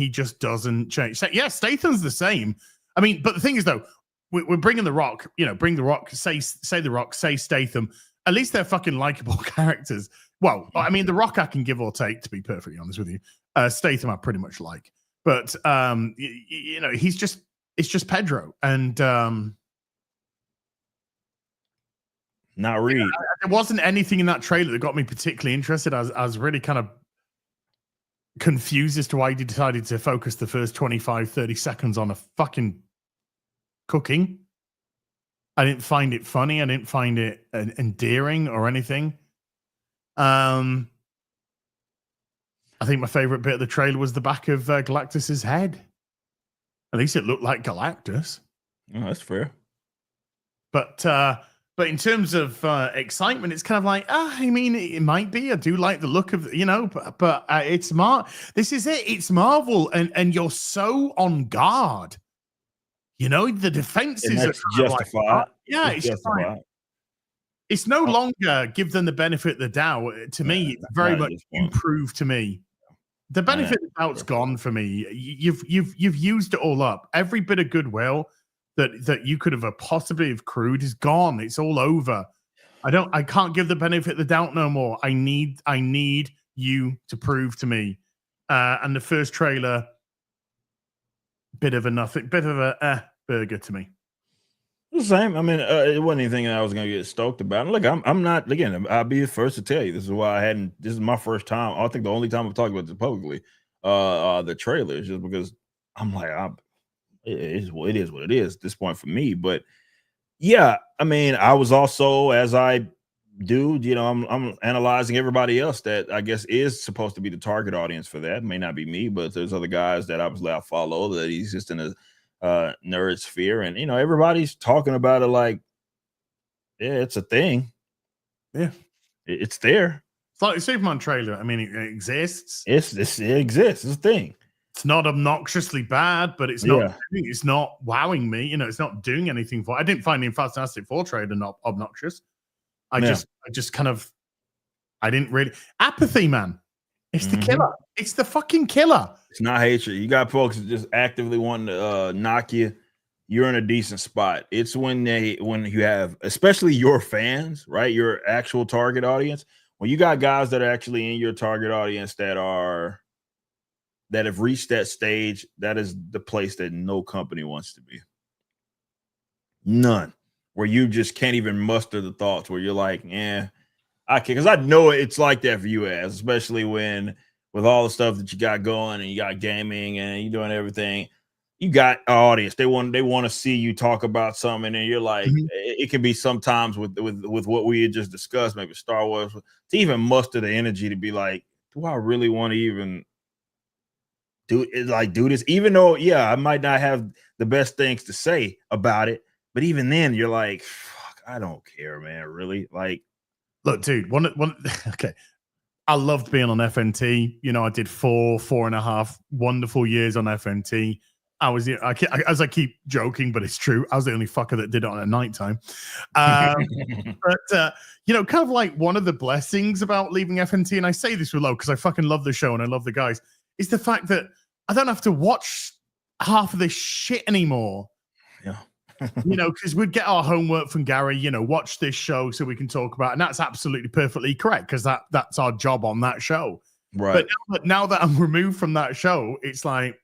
change. Yeah, Statham's the same. I mean, but the thing is though, we're bringing The Rock, bring The Rock, say The Rock, say Statham. At least they're fucking likable characters. Well, I mean, The Rock I can give or take, to be perfectly honest with you. Statham I pretty much like. But, it's just Pedro. And not Reed. There wasn't anything in that trailer that got me particularly interested. I was really kind of confused as to why he decided to focus the first 25, 30 seconds on a fucking cooking. I didn't find it funny. I didn't find it endearing or anything. I think my favorite bit of the trailer was the back of Galactus's head. At least it looked like Galactus. Oh, that's fair. But But in terms of excitement, it's kind of like, I mean, it might be. I do like the look of, but it's This is it. It's Marvel, and you're so on guard. The defenses And that's are justified. It's justified. It's no longer give them the benefit of the doubt. To me, it's very much you prove to me. The benefit of the doubt's gone for me. You've used it all up. Every bit of goodwill that you could have possibly accrued is gone. It's all over. I can't give the benefit of the doubt no more. I need you to prove to me. And the first trailer, bit of a burger to me. The same. I mean, it wasn't anything that I was going to get stoked about. And look, I'm not. Again, I'll be the first to tell you. This is why I hadn't. This is my first time. I think the only time I've talked about this publicly, the trailer is just because I'm like, it is what it is at this point for me. But yeah, I mean, I was also, as I do, I'm analyzing everybody else that I guess is supposed to be the target audience for that. It may not be me, but there's other guys that obviously I follow that he's just in a nerd sphere, and everybody's talking about it like, yeah, it's a thing. Yeah, it's there. It's like the Superman trailer. I mean, it exists. It exists. It's a thing. It's not obnoxiously bad, but it's not. It's not wowing me. It's not doing anything for. I didn't find the Fantastic Four trailer not obnoxious. I just kind of. I didn't really apathy, man. It's the killer. It's the fucking killer. It's not hatred. You got folks that just actively wanting to knock you. You're in a decent spot. It's when you have, especially your fans, right? Your actual target audience. When you got guys that are actually in your target audience that have reached that stage, that is the place that no company wants to be. None. Where you just can't even muster the thoughts. Where you're like, I can't, because I know it's like that for you, especially with all the stuff that you got going, and you got gaming, and you're doing everything. You got an audience. They want to see you talk about something, and you're like, it can be sometimes with what we had just discussed, maybe Star Wars, to even muster the energy to be like, do I really want to even do this? Even though, I might not have the best things to say about it, but even then, you're like, fuck, I don't care, man. Really, like. Look, dude, okay. I loved being on FNT. I did 4.5 wonderful years on FNT. I keep joking, but it's true. I was the only fucker that did it on at nighttime. But kind of like one of the blessings about leaving FNT, and I say this with love because I fucking love the show and I love the guys, is the fact that I don't have to watch half of this shit anymore. Yeah. Because we'd get our homework from Gary, watch this show so we can talk about it. And that's absolutely perfectly correct because that's our job on that show. Right. But now that I'm removed from that show, it's like,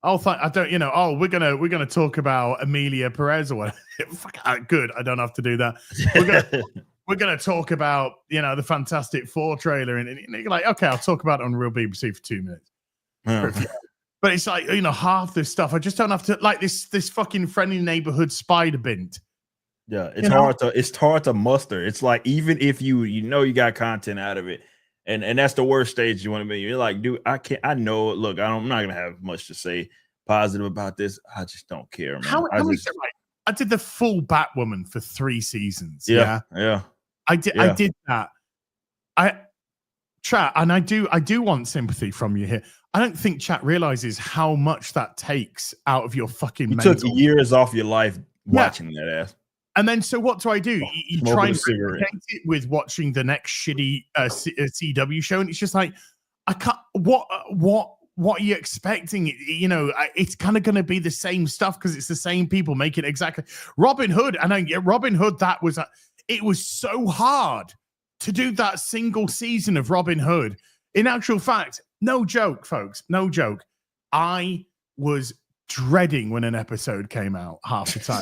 we're gonna talk about Amelia Perez or whatever. Fuck, good. I don't have to do that. We're gonna talk about the Fantastic Four trailer, and you're like, okay, I'll talk about it on Real BBC for 2 minutes. But it's like, half this stuff, I just don't have to, like this fucking Friendly Neighborhood spider bint. Yeah, it's hard to muster. It's like, even if you got content out of it, and that's the worst stage you want to be. You're like, dude, I know. Look, I'm not gonna have much to say positive about this. I just don't care, man. I did the full Batwoman for 3 seasons. Yeah. I did that. Chat, and I do want sympathy from you here. I don't think chat realizes how much that takes out of your fucking mental. Took years off your life watching that ass. And then, so what do? You try and replicate it with watching the next shitty CW show, and it's just like, I can't. What are you expecting? It's kind of going to be the same stuff because it's the same people making exactly. Robin Hood, Robin Hood. It was so hard to do that single season of Robin Hood. In actual fact, no joke, folks, no joke. I was dreading when an episode came out half the time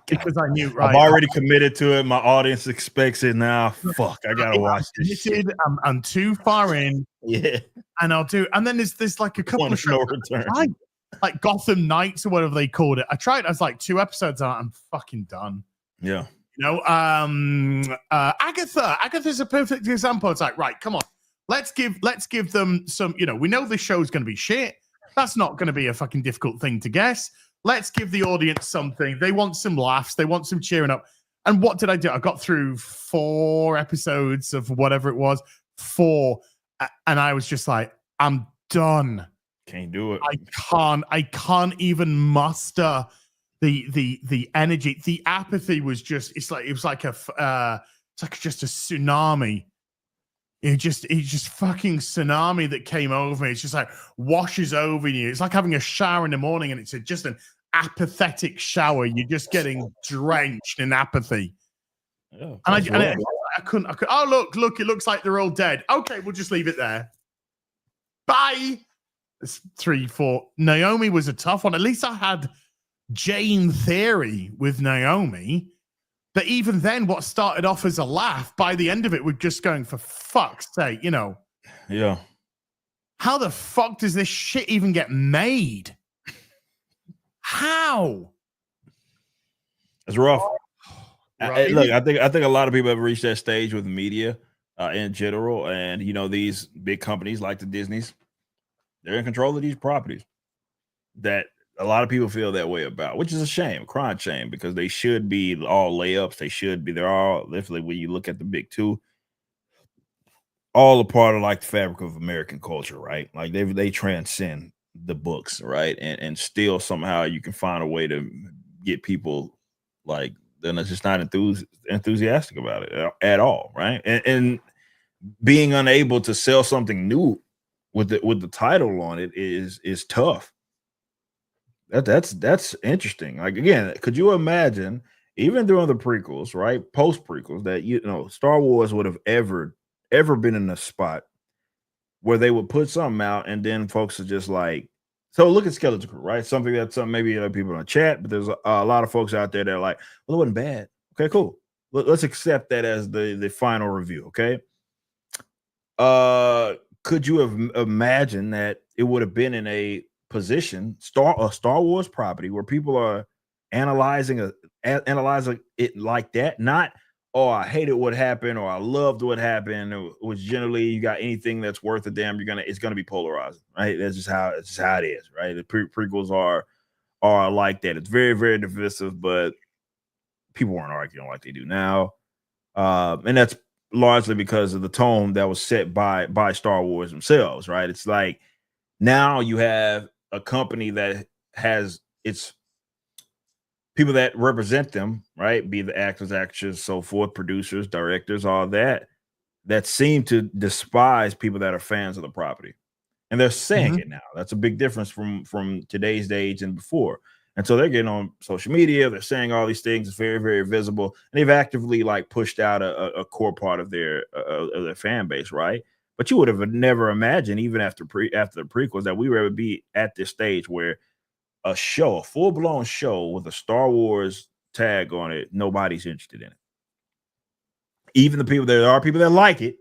because I knew, right, I've already committed to it. My audience expects it now. Fuck, I gotta watch this shit. I'm too far in. Yeah, and I'll do. And then there's like a couple of shows, like Gotham Knights or whatever they called it. I tried. I was like 2 episodes out. I'm fucking done. Yeah. Agatha. Agatha's a perfect example. It's like, right, come on. Let's give them some, we know this show's going to be shit. That's not going to be a fucking difficult thing to guess. let's give the audience something. They want some laughs. They want some cheering up. And what did I do? I got through 4 episodes of whatever it was, 4, and I was just like, I'm done. Can't do it. I can't even muster the energy. The apathy was just. It was like just a tsunami. It's just fucking tsunami that came over me. It's just like washes over you. It's like having a shower in the morning, and it's just an apathetic shower. You're just getting drenched in apathy. Yeah, And I couldn't. Oh, look! It looks like they're all dead. Okay, we'll just leave it there. Bye. It's 3, 4. Naomi was a tough one. At least I had Jane Theory with Naomi. But even then, what started off as a laugh, by the end of it, we're just going, for fuck's sake, Yeah. How the fuck does this shit even get made? How? It's rough. Right. Look, I think a lot of people have reached that stage with media in general, and these big companies like the Disneys, they're in control of these properties that a lot of people feel that way about, which is a shame, crying shame, because they should be all layups. They're all literally, when you look at the big two, all a part of like the fabric of American culture, right? Like they transcend the books, right? And still somehow you can find a way to get people like they're just not enthusiastic about it at all, right? And being unable to sell something new with the title on it is tough. That's interesting. Like, again, could you imagine even during the prequels, right? Post prequels, that Star Wars would have ever been in a spot where they would put something out and then folks are just like, so look at Skeleton Crew, right? Something that's maybe people in the chat, but there's a lot of folks out there that are like, well, it wasn't bad. Okay, cool. Let's accept that as the final review. Okay. Could you have imagined that it would have been in a position, a Star Wars property, where people are analyzing it like that? Not, oh, I hated what happened, or I loved what happened. Which generally, you got anything that's worth a damn, it's gonna be polarizing, right? That's just how it is, right? The prequels are like that. It's very, very divisive, but people weren't arguing like they do now, and that's largely because of the tone that was set by Star Wars themselves, right? It's like now you have a company that has its people that represent them, right? Be the actors, actors, so forth, producers, directors, all that seem to despise people that are fans of the property. And they're saying it now. That's a big difference from today's age and before. And so they're getting on social media. They're saying all these things. It's very, very visible. And they've actively like pushed out a core part of their fan base, right? But you would have never imagined, even after the prequels, that we would ever be at this stage where a full-blown show with a Star Wars tag on it, nobody's interested in it. Even the people, there are people that like it,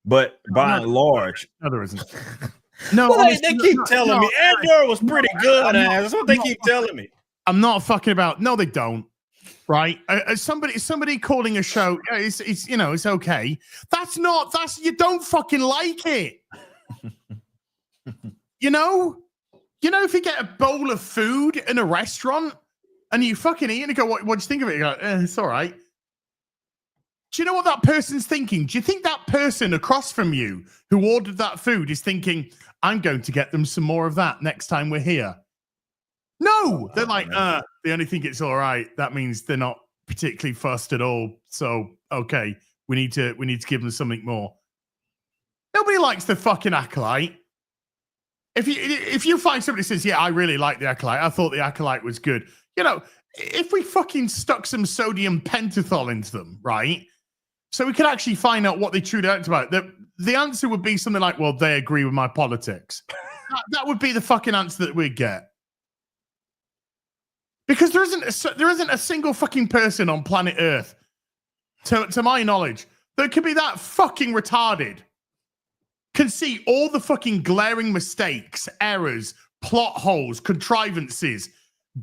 but by and large, no, there isn't. No, well, they keep telling me Andor was pretty good. That's what they keep telling me. I'm not fucking about. No, they don't. Right? Somebody calling a show, it's okay. That's you don't fucking like it. If you get a bowl of food in a restaurant and you fucking eat and you go, what do you think of it? You go, it's all right. Do you know what that person's thinking? Do you think that person across from you who ordered that food is thinking, I'm going to get them some more of that next time we're here? No, they're like, they only think it's all right. That means they're not particularly fussed at all. So, okay, we need to give them something more. Nobody likes the fucking Acolyte. If you find somebody who says, yeah, I really like the Acolyte, I thought the Acolyte was good. If we fucking stuck some sodium pentothal into them, right? So we could actually find out what they truly liked about it. The answer would be something like, well, they agree with my politics. that would be the fucking answer that we'd get. Because there isn't a single fucking person on planet Earth, to my knowledge, that could be that fucking retarded, can see all the fucking glaring mistakes, errors, plot holes, contrivances,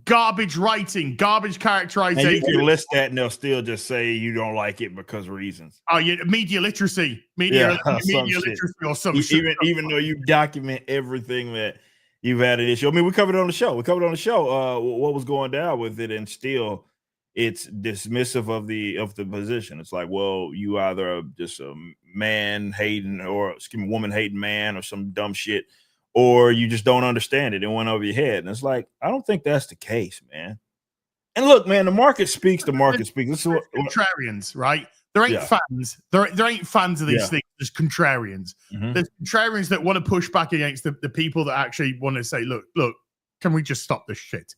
garbage writing, garbage characterization. And you can list that and they'll still just say you don't like it because of reasons. Oh, yeah, media literacy. Media literacy or some shit. Even though you document everything that you've had an issue. I mean, we covered it on the show. What was going down with it, and still it's dismissive of the position. It's like, well, you either just a man hating or woman hating man or some dumb shit, or you just don't understand it. It went over your head. And it's like, I don't think that's the case, man. And look, man, the market speaks. The market speaks. This is what contrarians, right? There ain't fans. There ain't fans of these things. There's contrarians. There's contrarians that want to push back against the people that actually want to say, look, can we just stop this shit?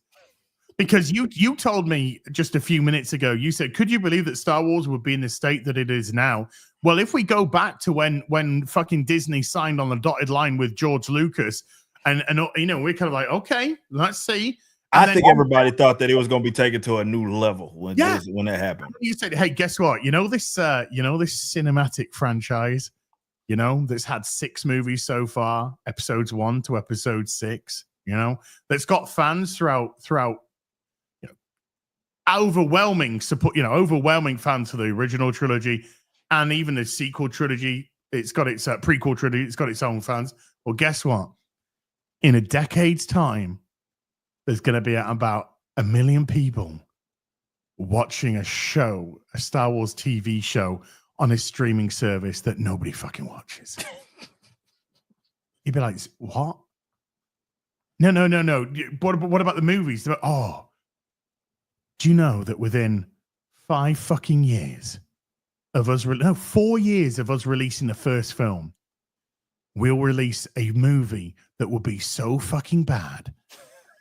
Because you told me just a few minutes ago, you said, could you believe that Star Wars would be in the state that it is now? Well, if we go back to when fucking Disney signed on the dotted line with George Lucas, and you know, we're kind of like, okay, let's see. I think everybody thought that it was going to be taken to a new level when that happened. You said, "Hey, guess what? You know this cinematic franchise, you know, that's had 6 movies so far, episodes 1 to episode 6. You know, that's got fans throughout, you know, overwhelming support. You know, overwhelming fans for the original trilogy and even the sequel trilogy. It's got its prequel trilogy. It's got its own fans. Well, guess what? In a decade's time, there's going to be about 1 million people watching a show, a Star Wars TV show on a streaming service that nobody fucking watches. You'd be like, what? No. What about the movies? Oh, do you know that within 5 fucking years of us, 4 years of us releasing the first film, we'll release a movie that will be so fucking bad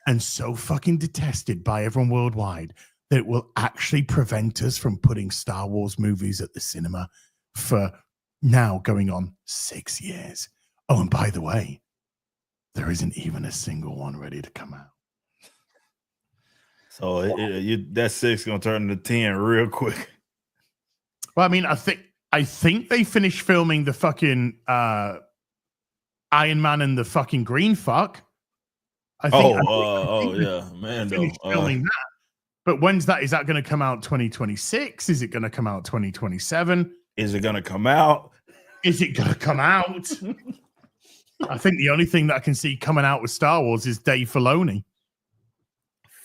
and so fucking detested by everyone worldwide that it will actually prevent us from putting Star Wars movies at the cinema for now going on 6 years. Oh, and by the way, there isn't even a single one ready to come out. So that 6 gonna turn into 10 real quick. Well, I mean, I think they finished filming the fucking Iron Man and the fucking green fuck. I think Mando. Filming that. But when's that? Is that going to come out 2026? Is it going to come out 2027? Is it going to come out? Is it going to come out? I think the only thing that I can see coming out with Star Wars is Dave Filoni.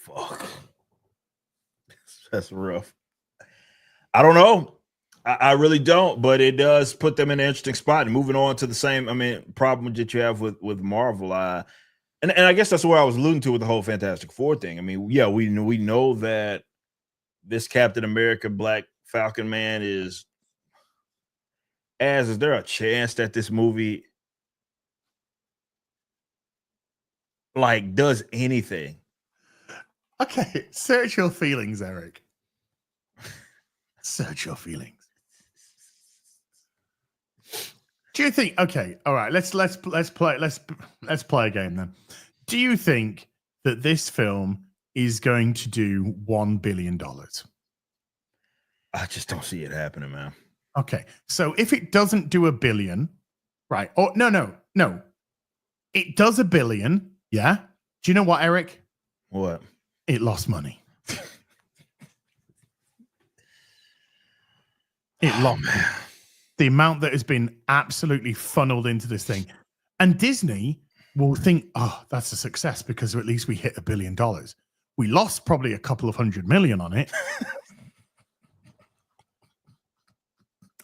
Fuck. That's rough. I don't know. I really don't, but it does put them in an interesting spot. And moving on to the same, problem that you have with Marvel. And I guess that's where I was alluding to with the whole Fantastic Four thing. I mean, yeah, we know that this Captain America Black Falcon man is there a chance that this movie like does anything? Okay, search your feelings, Eric. Search your feelings. Do you think? Okay, all right. Let's play a game then. Do you think that this film is going to do $1 billion? I just don't see it happening, man. Okay, so if it doesn't do $1 billion, right? Oh no, it does $1 billion. Yeah. Do you know what, Eric? What? It lost money. It lost the amount that has been absolutely funneled into this thing. And Disney will think, oh, that's a success because at least we hit $1 billion. We lost probably a couple of $100 million on it.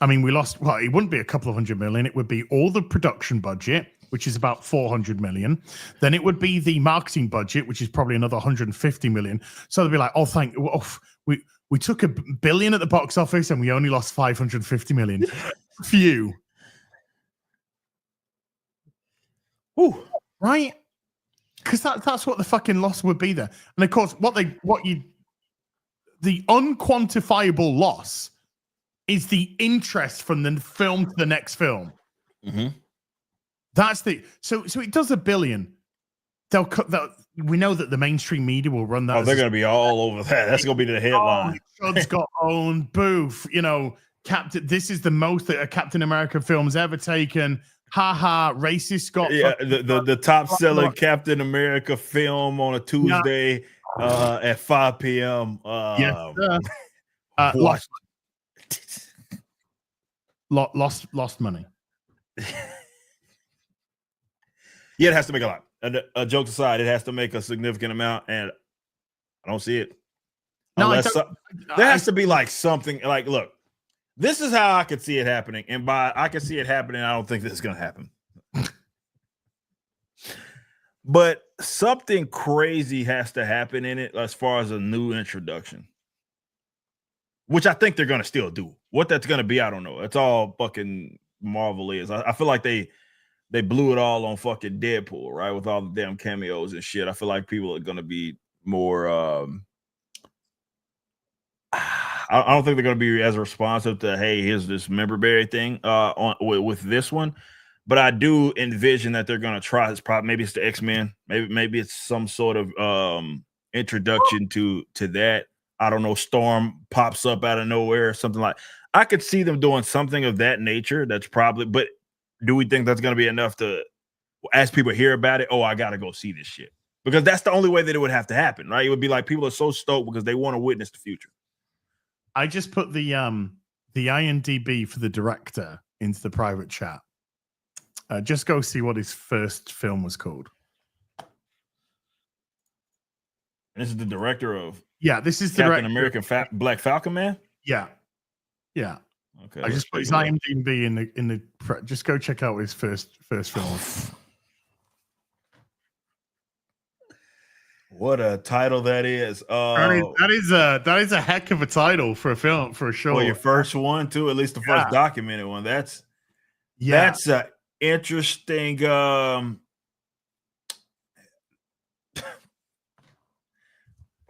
I mean, we lost, well, it wouldn't be a couple of $100 million. It would be all the production budget, which is about $400 million. Then it would be the marketing budget, which is probably another $150 million. So they'll be like, we took $1 billion at the box office and we only lost $550 million. Phew. Ooh, right? Because that's what the fucking loss would be there. And of course, the unquantifiable loss is the interest from the film to the next film. Mm-hmm. That's so it does $1 billion. They'll cut that. We know that the mainstream media will run that. Oh, they're going to be all over that. That's going to be the headline. Chud's got own booth. You know, this is the most that a Captain America film's ever taken. Ha ha, racist Scott. Yeah, the top selling Captain America film on a Tuesday at 5 p.m. Lost money. Yeah, it has to make a lot. jokes aside, it has to make a significant amount, and I don't see it. No, There has to be like something like, look, this is how I could see it happening, and by I can see it happening, I don't think this is going to happen. But something crazy has to happen in it as far as a new introduction, which I think they're going to still do. What that's going to be, I don't know. That's all fucking Marvel is. I feel like they blew it all on fucking Deadpool, right? With all the damn cameos and shit. I feel like people are going to be more I don't think they're going to be as responsive to, hey, here's this member-berry thing with this one. But I do envision that they're going to try. Maybe it's the X-Men. Maybe it's some sort of introduction to that. I don't know. Storm pops up out of nowhere or something like. I could see them doing something of that nature. That's probably. But do we think that's going to be enough to, as people hear about it? Oh, I got to go see this shit, because that's the only way that it would have to happen, right? It would be like people are so stoked because they want to witness the future. I just put the IMDb for the director into the private chat. Just go see what his first film was called. This is the director of this is the Captain American Black Falcon, man. Yeah. Okay. I just put his IMDb in the. Just go check out his first film. What a title that is! That is a heck of a title for a film, for a show. Well, your first one too, at least the first documented one. That's a interesting.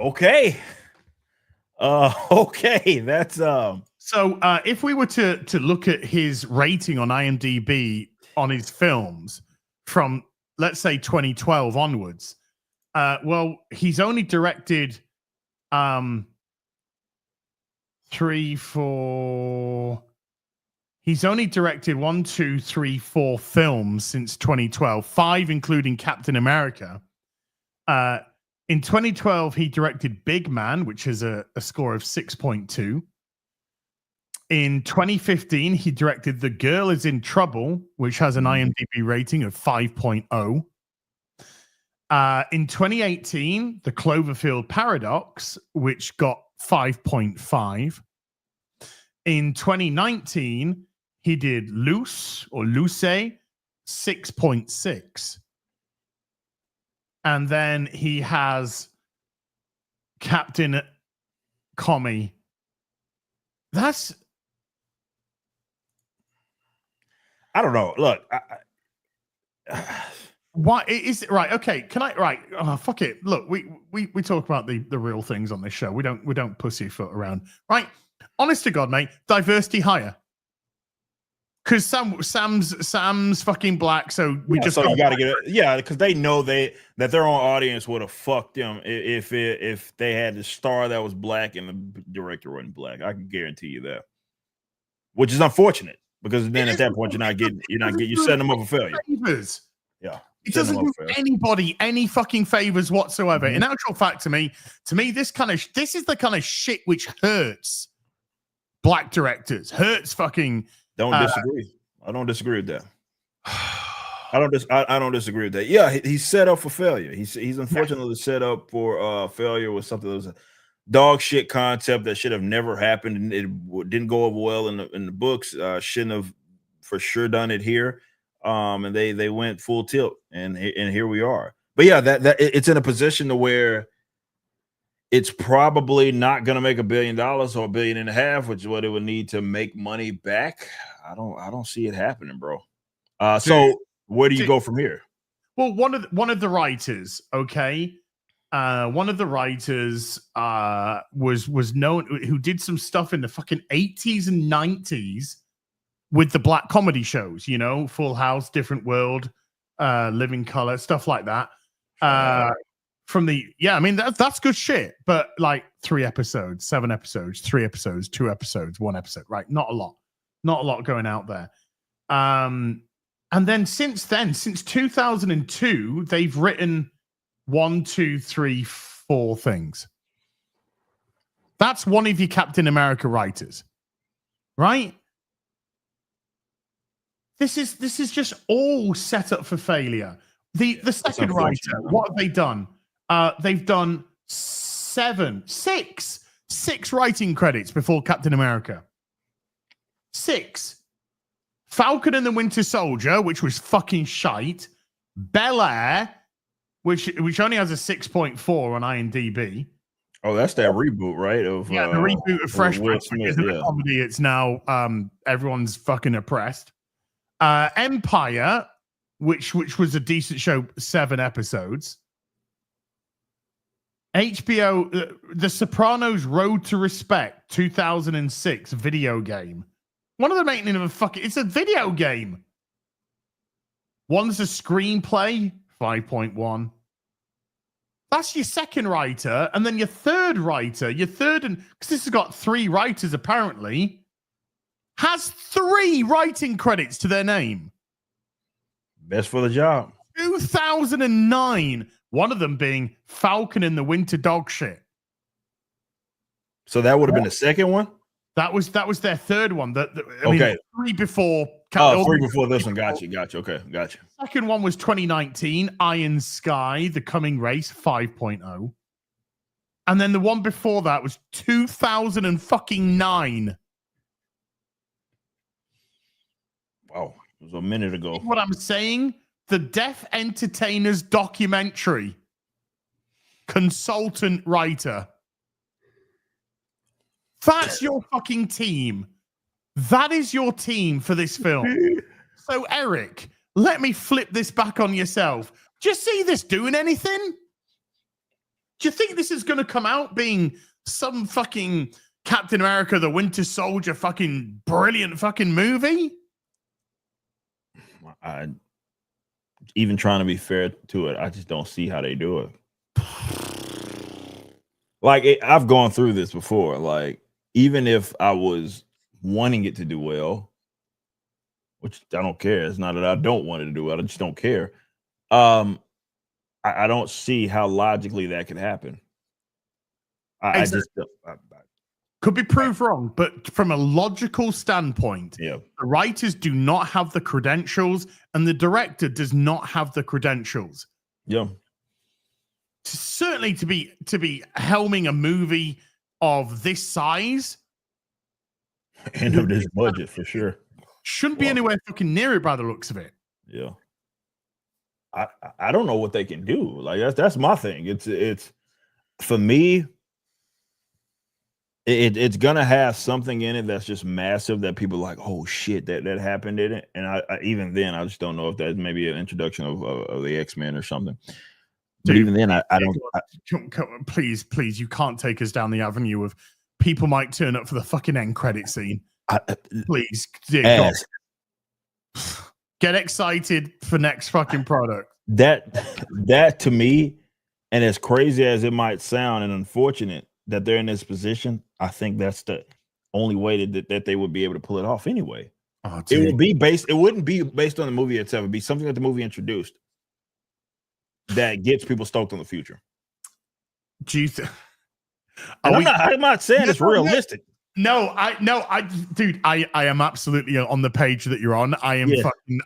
Okay. Okay. That's So if we were to look at his rating on IMDb on his films from, let's say, 2012 onwards, well, he's only directed 3, 4. He's only directed 1, 2, 3, 4 films since 2012, 5 including Captain America. In 2012, he directed Big Man, which is a score of 6.2. In 2015, he directed The Girl Is in Trouble, which has an IMDb rating of 5.0. In 2018, The Cloverfield Paradox, which got 5.5. In 2019, he did Luce, 6.6. And then he has Captain Commie. That's... I don't know. Look, why is it right? Okay, can I? Right, fuck it. Look, we talk about the real things on this show. We don't pussyfoot around. Right, honest to God, mate. Diversity higher. Because Sam's fucking black, so we just you gotta get it. Yeah, because they know that their own audience would have fucked them if they had the star that was black and the director wasn't black. I can guarantee you that. Which is unfortunate, because then at that point you're setting them up for failure. Favors. Yeah, it doesn't do anybody any fucking favors whatsoever. In actual fact, to me, this is the kind of shit which hurts black directors. Hurts fucking. Don't disagree. I don't disagree with that. I don't disagree with that. Yeah, he's set up for failure. He's unfortunately set up for failure with something that was a dog shit concept that should have never happened, and it didn't go over well in the books. Shouldn't have for sure done it here. And they went full tilt, and here we are. But yeah, that it's in a position to where it's probably not going to make $1 billion or $1.5 billion, which is what it would need to make money back. I don't see it happening, bro. So where do you go from here? Well, one of the writers, okay, one of the writers was known, who did some stuff in the fucking 80s and 90s with the black comedy shows, you know, Full House, Different World, Living Color, stuff like that. From the I mean that's good shit, but like 3 episodes, 7 episodes, 3 episodes, 2 episodes, 1 episode, right? Not a lot going out there. And then since 2002, they've written 1, 2, 3, 4 things. That's one of your Captain America writers, right? This is just all set up for failure. The second writer, what have they done? They've done six writing credits before Captain America. 6. Falcon and the Winter Soldier, which was fucking shite. Bel Air, which only has a 6.4 on IMDb. Oh, that's that reboot, right? The reboot of Fresh Prince, because of the comedy. It's now everyone's fucking oppressed. Empire, which was a decent show, 7 episodes. HBO, The Sopranos Road to Respect, 2006 video game. One of them ain't even it's a video game. One's a screenplay, 5.1. That's your second writer, and then your third writer, because this has got 3 writers apparently, has 3 writing credits to their name. Best for the job. 2009. One of them being Falcon and the Winter Dog Shit. So that would have been the second one? That was their third one. I okay. Mean, 3 before. 3 before this one. Gotcha. Okay, gotcha. Second one was 2019, Iron Sky, The Coming Race, 5.0. And then the one before that was 2009. Wow, it was a minute ago. What I'm saying, the Deaf Entertainers documentary, consultant writer. That's your fucking team. That is your team for this film. So, Eric, let me flip this back on yourself. Do you see this doing anything? Do you think this is going to come out being some fucking Captain America, the Winter Soldier fucking brilliant fucking movie? Even trying to be fair to it, I just don't see how they do it. I've gone through this before. Like, even if I was wanting it to do well, which I don't care. It's not that I don't want it to do well. I just don't care. I don't see how logically that could happen. I just could be proved wrong, but from a logical standpoint, the writers do not have the credentials and the director does not have the credentials. Yeah. Certainly to be helming a movie of this size and of this budget, for sure, shouldn't be anywhere fucking near it by the looks of it. Yeah. I don't know what they can do. Like, that's my thing. It's for me, it's gonna have something in it that's just massive that people are like, oh shit, that happened in it. And I even then, I just don't know if that's maybe an introduction of the X-Men or something. But even then, I don't. Please, you can't take us down the avenue of people might turn up for the fucking end credit scene. Please, dear God. Get excited for next fucking product. That to me, and as crazy as it might sound, and unfortunate that they're in this position, I think that's the only way that they would be able to pull it off anyway. Oh, it would be based. It wouldn't be based on the movie itself. It'd be something that the movie introduced that gets people stoked on the future. Do you think? I'm not saying it's realistic. Dude, I am absolutely on the page that you're on. I am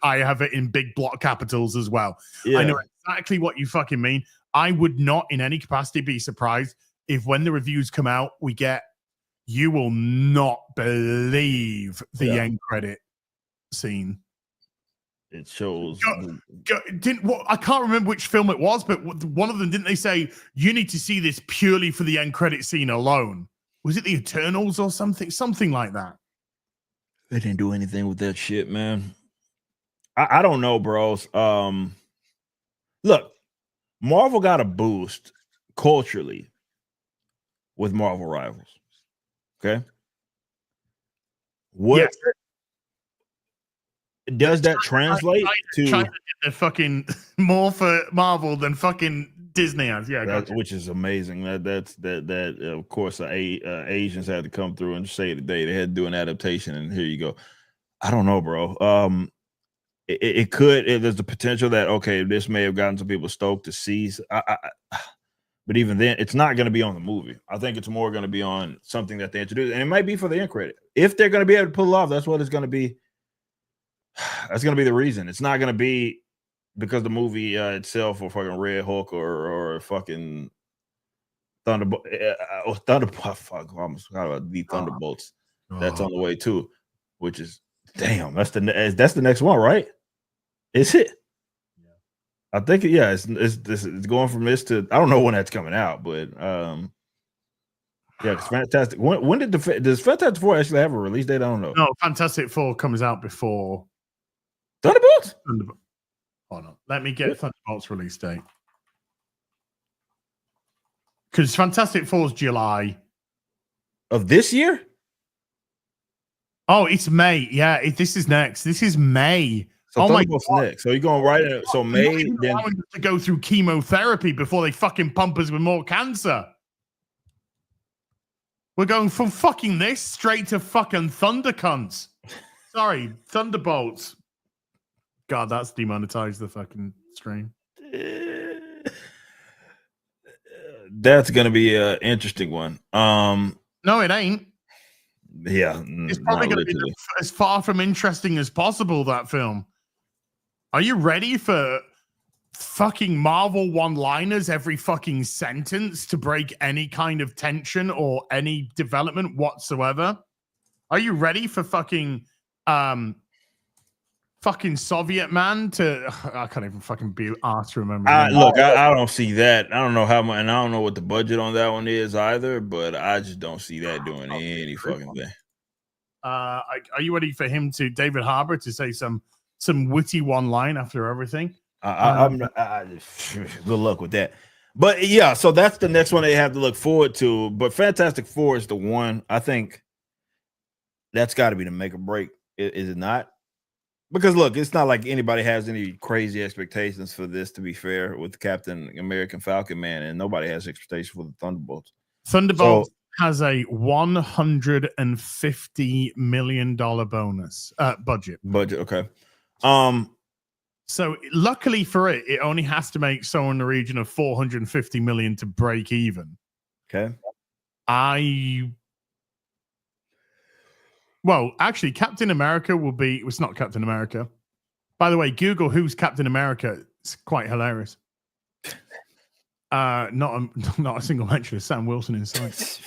I have it in big block capitals as well. Yeah. I know exactly what you fucking mean. I would not in any capacity be surprised if when the reviews come out, you will not believe the end credit scene. It shows. I can't remember which film it was, but one of them, didn't they say, you need to see this purely for the end credit scene alone? Was it the Eternals or something? Something like that. They didn't do anything with that shit, man. I don't know, bros. Look, Marvel got a boost culturally with Marvel Rivals. Okay. What does that translate to? China did the fucking more for Marvel than fucking Disney has. Yeah, which is amazing. That of course Asians had to come through and say today they had to do an adaptation, and here you go. I don't know, bro. It could. There's the potential that this may have gotten some people stoked to see. But even then, it's not going to be on the movie. I think it's more going to be on something that they introduce, and it might be for the end credit. If they're going to be able to pull it off, that's what it's going to be. That's going to be the reason. It's not going to be because the movie itself, or fucking Red Hulk, or fucking Thunderbolt, Thunderbolt. Fuck, I almost forgot about the Thunderbolts. That's on the way too, which is damn. That's the next one, right? Is it? I think it's going from this to, I don't know when that's coming out, but it's Fantastic. When does Fantastic Four actually have a release date? I don't know. No, Fantastic Four comes out before Thunderbolts. Hold on, let me get Thunderbolts release date, because Fantastic Four's July of this year. Oh, it's May. Yeah, this is next. This is May. So Thunderbolts next. So you're going right in. So May, then to go through chemotherapy before they fucking pump us with more cancer. We're going from fucking this straight to fucking Thunder cunts. Sorry, Thunderbolts. God, that's demonetized the fucking stream. That's gonna be an interesting one. No, it ain't. Yeah, it's probably going to be as far from interesting as possible. That film. Are you ready for fucking Marvel one-liners every fucking sentence to break any kind of tension or any development whatsoever? Are you ready for fucking Soviet man to? I can't even fucking be asked to remember. Look, I don't see that. I don't know how much, and I don't know what the budget on that one is either. But I just don't see that doing any fucking thing. Are you ready for him to David Harbour to say some witty one line after everything? Good luck with that. But yeah, so that's the next one they have to look forward to. But Fantastic Four is the one. I think that's got to be the make or break. Is it not? Because look, it's not like anybody has any crazy expectations for this, to be fair, with Captain American Falcon Man, and nobody has expectations for the Thunderbolts. Thunderbolts has a $150 million bonus budget. Okay. So luckily for it only has to make somewhere in the region of 450 million to break even. Okay. Well, actually, Captain America will be. It's not Captain America. By the way, Google who's Captain America. It's quite hilarious. Not a single mention of Sam Wilson in sight.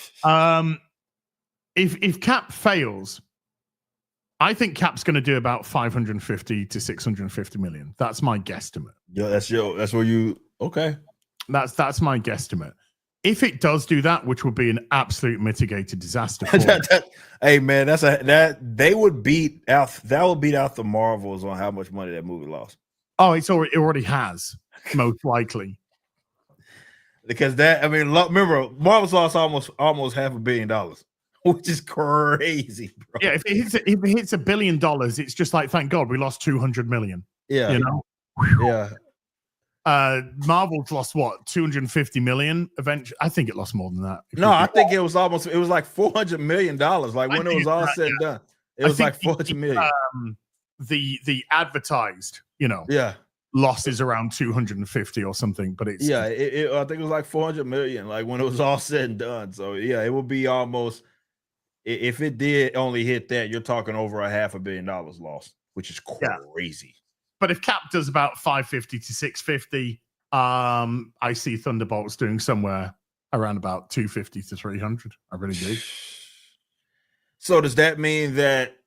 If Cap fails, I think Cap's going to do about 550 to 650 million. That's my guesstimate. Yeah, that's where you. Okay. That's my guesstimate. If it does do that, which would be an absolute mitigated disaster. Hey man, they would beat out. That would beat out the Marvels on how much money that movie lost. Oh, it already has, most likely. Because remember, Marvel's lost almost $500 million, which is crazy, bro. Yeah, if it hits $1 billion, it's just like, thank God we lost 200 million. Yeah, you know. Yeah. Marvel's lost what, 250 million eventually. I think it lost more than that. No, I think it was like $400 million. Like when it was all said and done, it was like 400 million. The advertised, losses around 250 or something, but it's I think it was like 400 million, like when it was all said and done. So yeah, it would be almost, if it did only hit that, you're talking over $500 million lost, which is crazy. But if Cap does about 550 to 650, I see Thunderbolts doing somewhere around about 250 to 300. I really do. So does that mean that,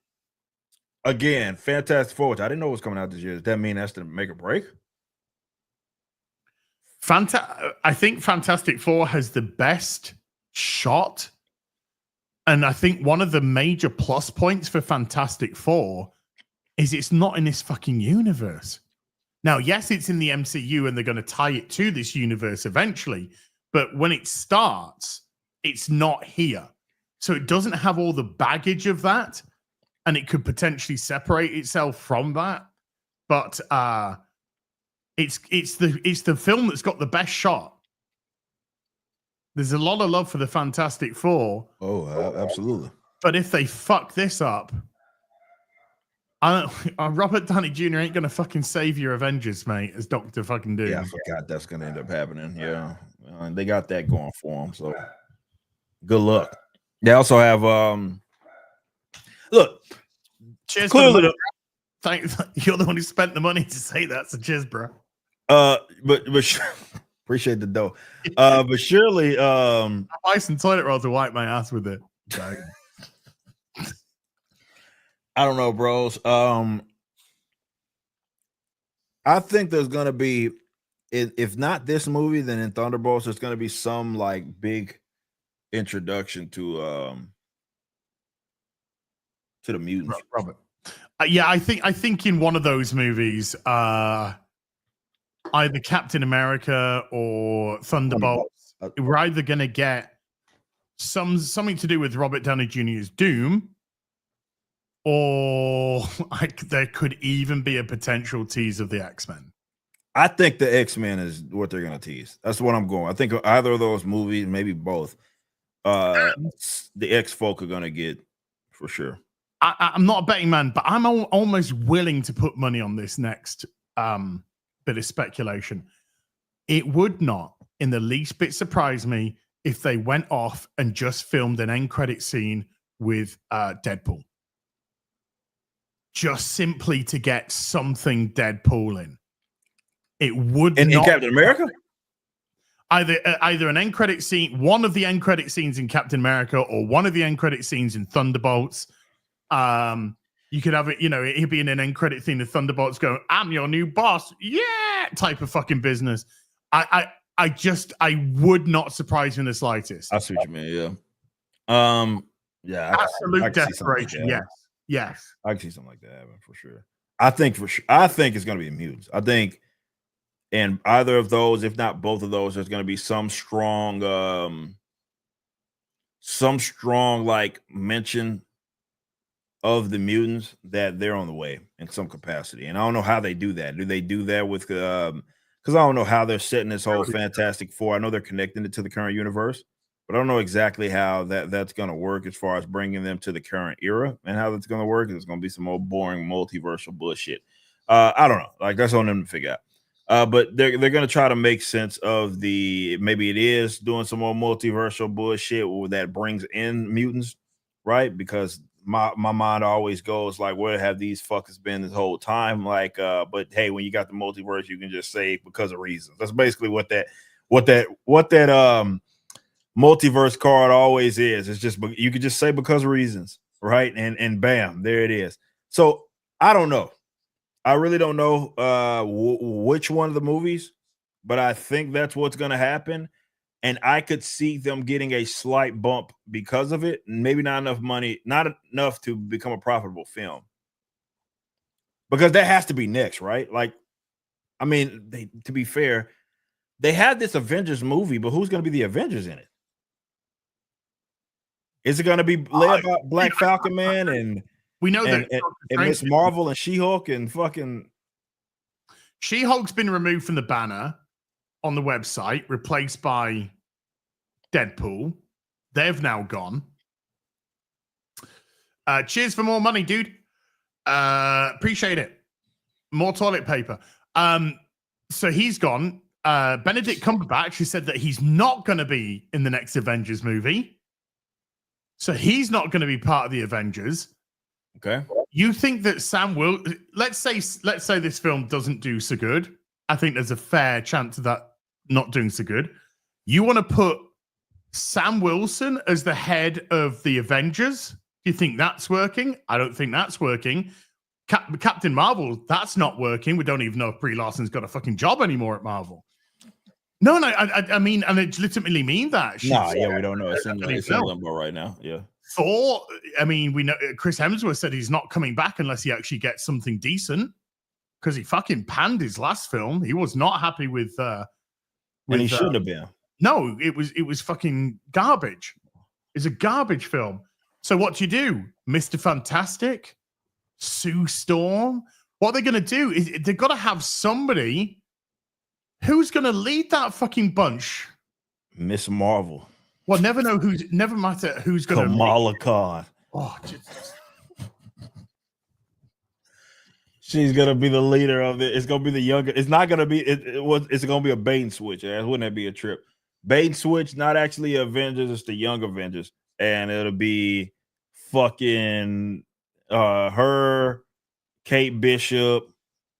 again, Fantastic Four, which I didn't know was coming out this year, does that mean that's the make or break? I think Fantastic Four has the best shot. And I think one of the major plus points for Fantastic Four is it's not in this fucking universe. Now, yes, it's in the MCU and they're going to tie it to this universe eventually, but when it starts, it's not here. So it doesn't have all the baggage of that, and it could potentially separate itself from that. But it's the film that's got the best shot. There's a lot of love for the Fantastic Four. Oh, absolutely. But if they fuck this up, Robert Downey Jr. ain't gonna fucking save your Avengers, mate, as Dr. fucking Doom. Yeah, I forgot that's gonna end up happening. Yeah, and they got that going for them. So good luck. They also have look. Cheers. Clearly, You're the one who spent the money to say that. So cheers, bro. But appreciate the dough. But surely, I buy some toilet roll to wipe my ass with it. So. I don't know, bros. I think there's gonna be, if not this movie, then in Thunderbolts, there's gonna be some like big introduction to the mutants. Robert. Yeah, I think in one of those movies, either Captain America or Thunderbolts, we're either gonna get something to do with Robert Downey Jr.'s Doom, or there could even be a potential tease of the X-Men. I think the X-Men is what they're gonna tease. That's what I'm going. I think either of those movies, maybe both, the X-folk are gonna get for sure. I'm not a betting man, but I'm almost willing to put money on this next bit of speculation. It would not in the least bit surprise me if they went off and just filmed an end credit scene with Deadpool. Just simply to get something Deadpool in. It would in not Captain America? Either an end credit scene, one of the end credit scenes in Captain America, or one of the end credit scenes in Thunderbolts. You could have it, he'd be in an end credit scene of Thunderbolts going, "I'm your new boss," yeah, type of fucking business. I would not surprise you in the slightest. I see what you mean, yeah. Yeah, absolute desperation. Like yes. I can see something like that happen for sure. I think it's gonna be mutants. I think in either of those, if not both of those, there's gonna be some strong like mention of the mutants that they're on the way in some capacity. And I don't know how they do that. Do they do that with because I don't know how they're setting this whole Fantastic Four. I know they're connecting it to the current universe, but I don't know exactly how that's going to work as far as bringing them to the current era and how that's going to work. It's going to be some old boring multiversal bullshit. I don't know. Like, that's on them to figure out. But they're going to try to make sense of maybe it is doing some more multiversal bullshit that brings in mutants, right? Because my mind always goes like, where have these fuckers been this whole time? Like, but hey, when you got the multiverse, you can just say because of reasons. That's basically what that multiverse card always is. It's just, you could just say because of reasons, right? And bam, there it is. So I don't know. I really don't know which one of the movies, but I think that's what's going to happen. And I could see them getting a slight bump because of it. Maybe not enough money, not enough to become a profitable film. Because that has to be next, right? Like, I mean, to be fair, they had this Avengers movie, but who's going to be the Avengers in it? Is it going to be led by Black Falcon Man and we know that and Miss Marvel and She-Hulk and fucking She-Hulk's been removed from the banner on the website, replaced by Deadpool. They've now gone. Cheers for more money, dude. Appreciate it. More toilet paper. So he's gone. Benedict Cumberbatch, who said that he's not going to be in the next Avengers movie. So he's not going to be part of the Avengers. Okay. You think that Sam will? Let's say this film doesn't do so good. I think there's a fair chance of that not doing so good. You want to put Sam Wilson as the head of the Avengers? Do you think that's working? I don't think that's working. Captain Marvel, that's not working. We don't even know if Brie Larson's got a fucking job anymore at Marvel. No, I mean, and I legitimately mean that. We don't know. It's in limbo right now. Yeah. Thor, I mean, we know Chris Hemsworth said he's not coming back unless he actually gets something decent, because he fucking panned his last film. He was not happy with and he shouldn't have been. No, it was fucking garbage. It's a garbage film. So what do you do? Mr. Fantastic? Sue Storm? What they're going to do is they've got to have somebody who's going to lead that fucking bunch. Miss Marvel. Well, never matter who's going to Kamala Khan. Oh, Jesus. She's gonna be the leader of it. It's gonna be the younger. It's not gonna be. It's gonna be a bait and switch. Wouldn't that be a trip? Bait and switch. Not actually Avengers. It's the young Avengers, and it'll be fucking her, Kate Bishop,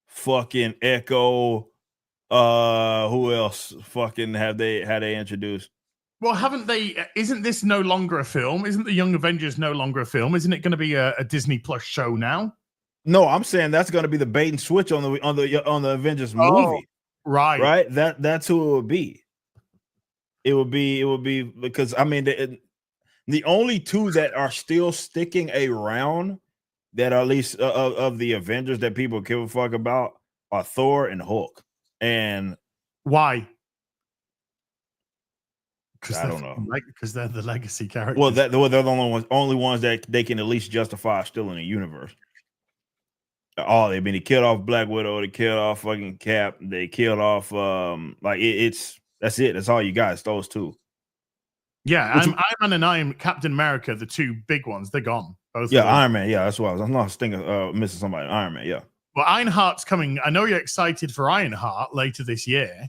fucking Echo. Who else? Fucking had they introduced? Well, haven't they? Isn't this no longer a film? Isn't the Young Avengers no longer a film? Isn't it going to be a Disney Plus show now? No, I'm saying that's going to be the bait and switch on the Avengers movie. Right. That's who it would be. It would be because I mean the only two that are still sticking around that are at least of the Avengers that people give a fuck about are Thor and Hulk. And why? I don't know. Because they're the legacy characters. Well, they're the only ones that they can at least justify still in the universe. Oh, they killed off Black Widow, they killed off fucking Cap, they killed off that's it. That's all you got. It's those two. Yeah, Iron Man and Captain America, the two big ones, they're gone. Both. Yeah, Iron Man. Yeah, that's what I was. I'm not thinking missing somebody. Iron Man. Yeah. Well, Ironheart's coming. I know you're excited for Ironheart later this year.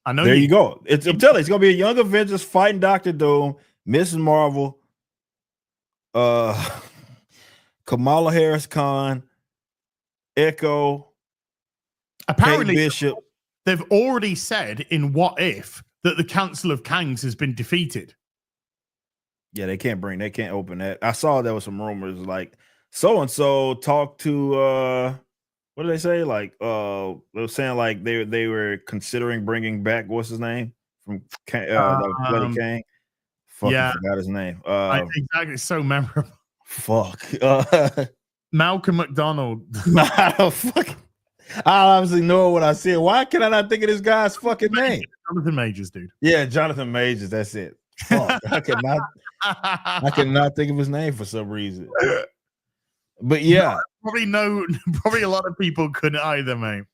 I know. There you go. I'm telling you, it's gonna be a Young Avengers fighting Doctor Doom, Mrs. Marvel, Kamala Harris Khan, Echo, apparently Kate Bishop. They've already said in What If that the Council of Kangs has been defeated. Yeah, they can't open that. I saw there was some rumors like so and so talked to what did they say? Like they were saying like they were considering bringing back what's his name from Bloody Kang. Fucking forgot his name. Exactly, so memorable. Fuck. Malcolm McDonald. I obviously know what I said. Why can I not think of this guy's fucking name? Jonathan Majors, dude. Yeah, Jonathan Majors. That's it. Fuck. I cannot think of his name for some reason. But yeah, probably a lot of people couldn't either, mate.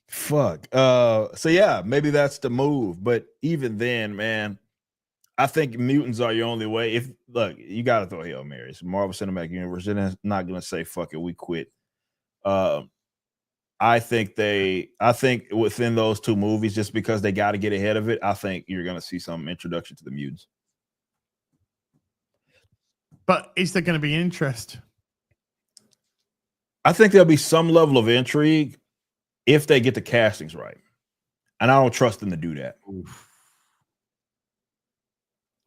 Fuck. So yeah, maybe that's the move. But even then, man, I think mutants are your only way. If look, you gotta throw Hail Marys. Marvel Cinematic Universe, they're not gonna say fuck it, we quit. I think within those two movies, just because they got to get ahead of it, I think you're gonna see some introduction to the mutants. But is there going to be interest? I think there'll be some level of intrigue if they get the castings right. And I don't trust them to do that. Oof.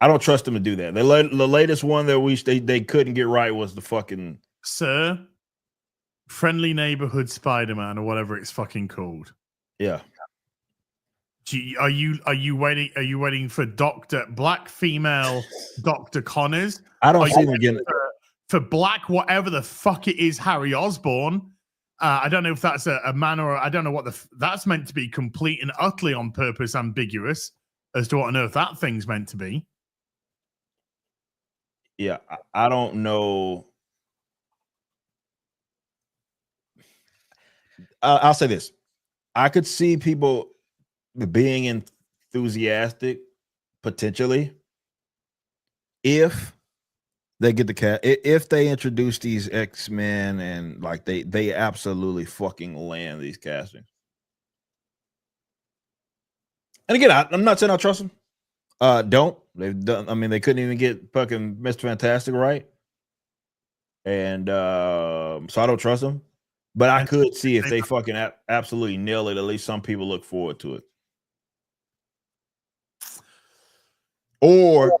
I don't trust them to do that. The latest one that they couldn't get right was the fucking Friendly Neighborhood Spider-Man or whatever it's fucking called. Yeah. Are you waiting for Black female Dr. Connors? I don't see them getting for Black whatever the fuck it is, Harry Osborn. I don't know if that's a man or I don't know what that's meant to be. Complete and utterly on purpose ambiguous as to what on earth that thing's meant to be. Yeah, I don't know. I'll say this. I could see people being enthusiastic potentially if they get the cat, if they introduce these X-Men and like they absolutely fucking land these castings. And again, I'm not saying I trust them. Don't. They've done. I mean, they couldn't even get fucking Mr. Fantastic right, and so I don't trust them. But I could see if they fucking absolutely nail it. At least some people look forward to it. Or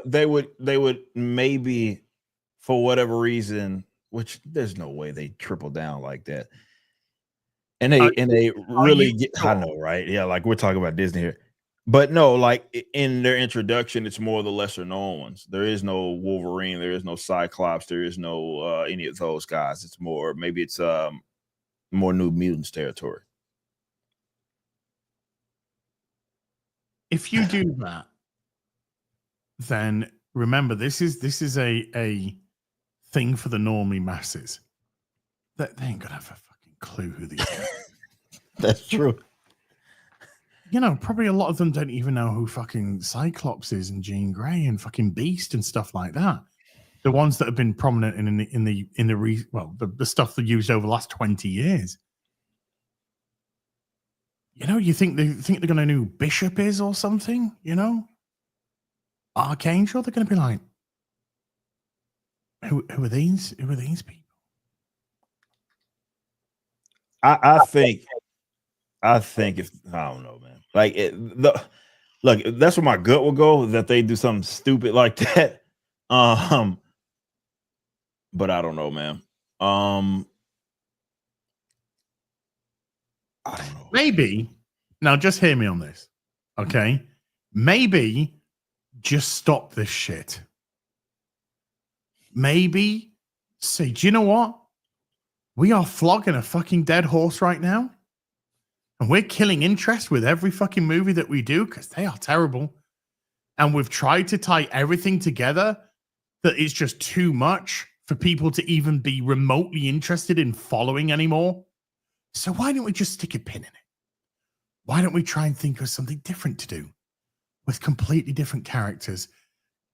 they would maybe, for whatever reason, which there's no way they triple down like that. And they really get, I know, right? Yeah, like we're talking about Disney here. But no, like in their introduction, it's more the lesser known ones. There is no Wolverine, there is no Cyclops, there is no any of those guys. It's more, maybe it's more New Mutants territory. If you do that, then remember this is a thing for the normie masses. That they ain't gonna have a fucking clue who these guys are. That's true. You know, probably a lot of them don't even know who fucking Cyclops is and Jean Grey and fucking Beast and stuff like that. The ones that have been prominent the stuff they used over the last 20 years. You know, you think they're going to know who Bishop is or something? You know, Archangel. They're going to be like, who are these? Who are these people? I think if I don't know, man. Like look, that's where my gut will go, that they do something stupid like that. But I don't know, man. I don't know. Maybe now just hear me on this. Okay. Maybe just stop this shit. Maybe say, do you know what? We are flogging a fucking dead horse right now. And we're killing interest with every fucking movie that we do because they are terrible. And we've tried to tie everything together that it's just too much for people to even be remotely interested in following anymore. So why don't we just stick a pin in it? Why don't we try and think of something different to do with completely different characters?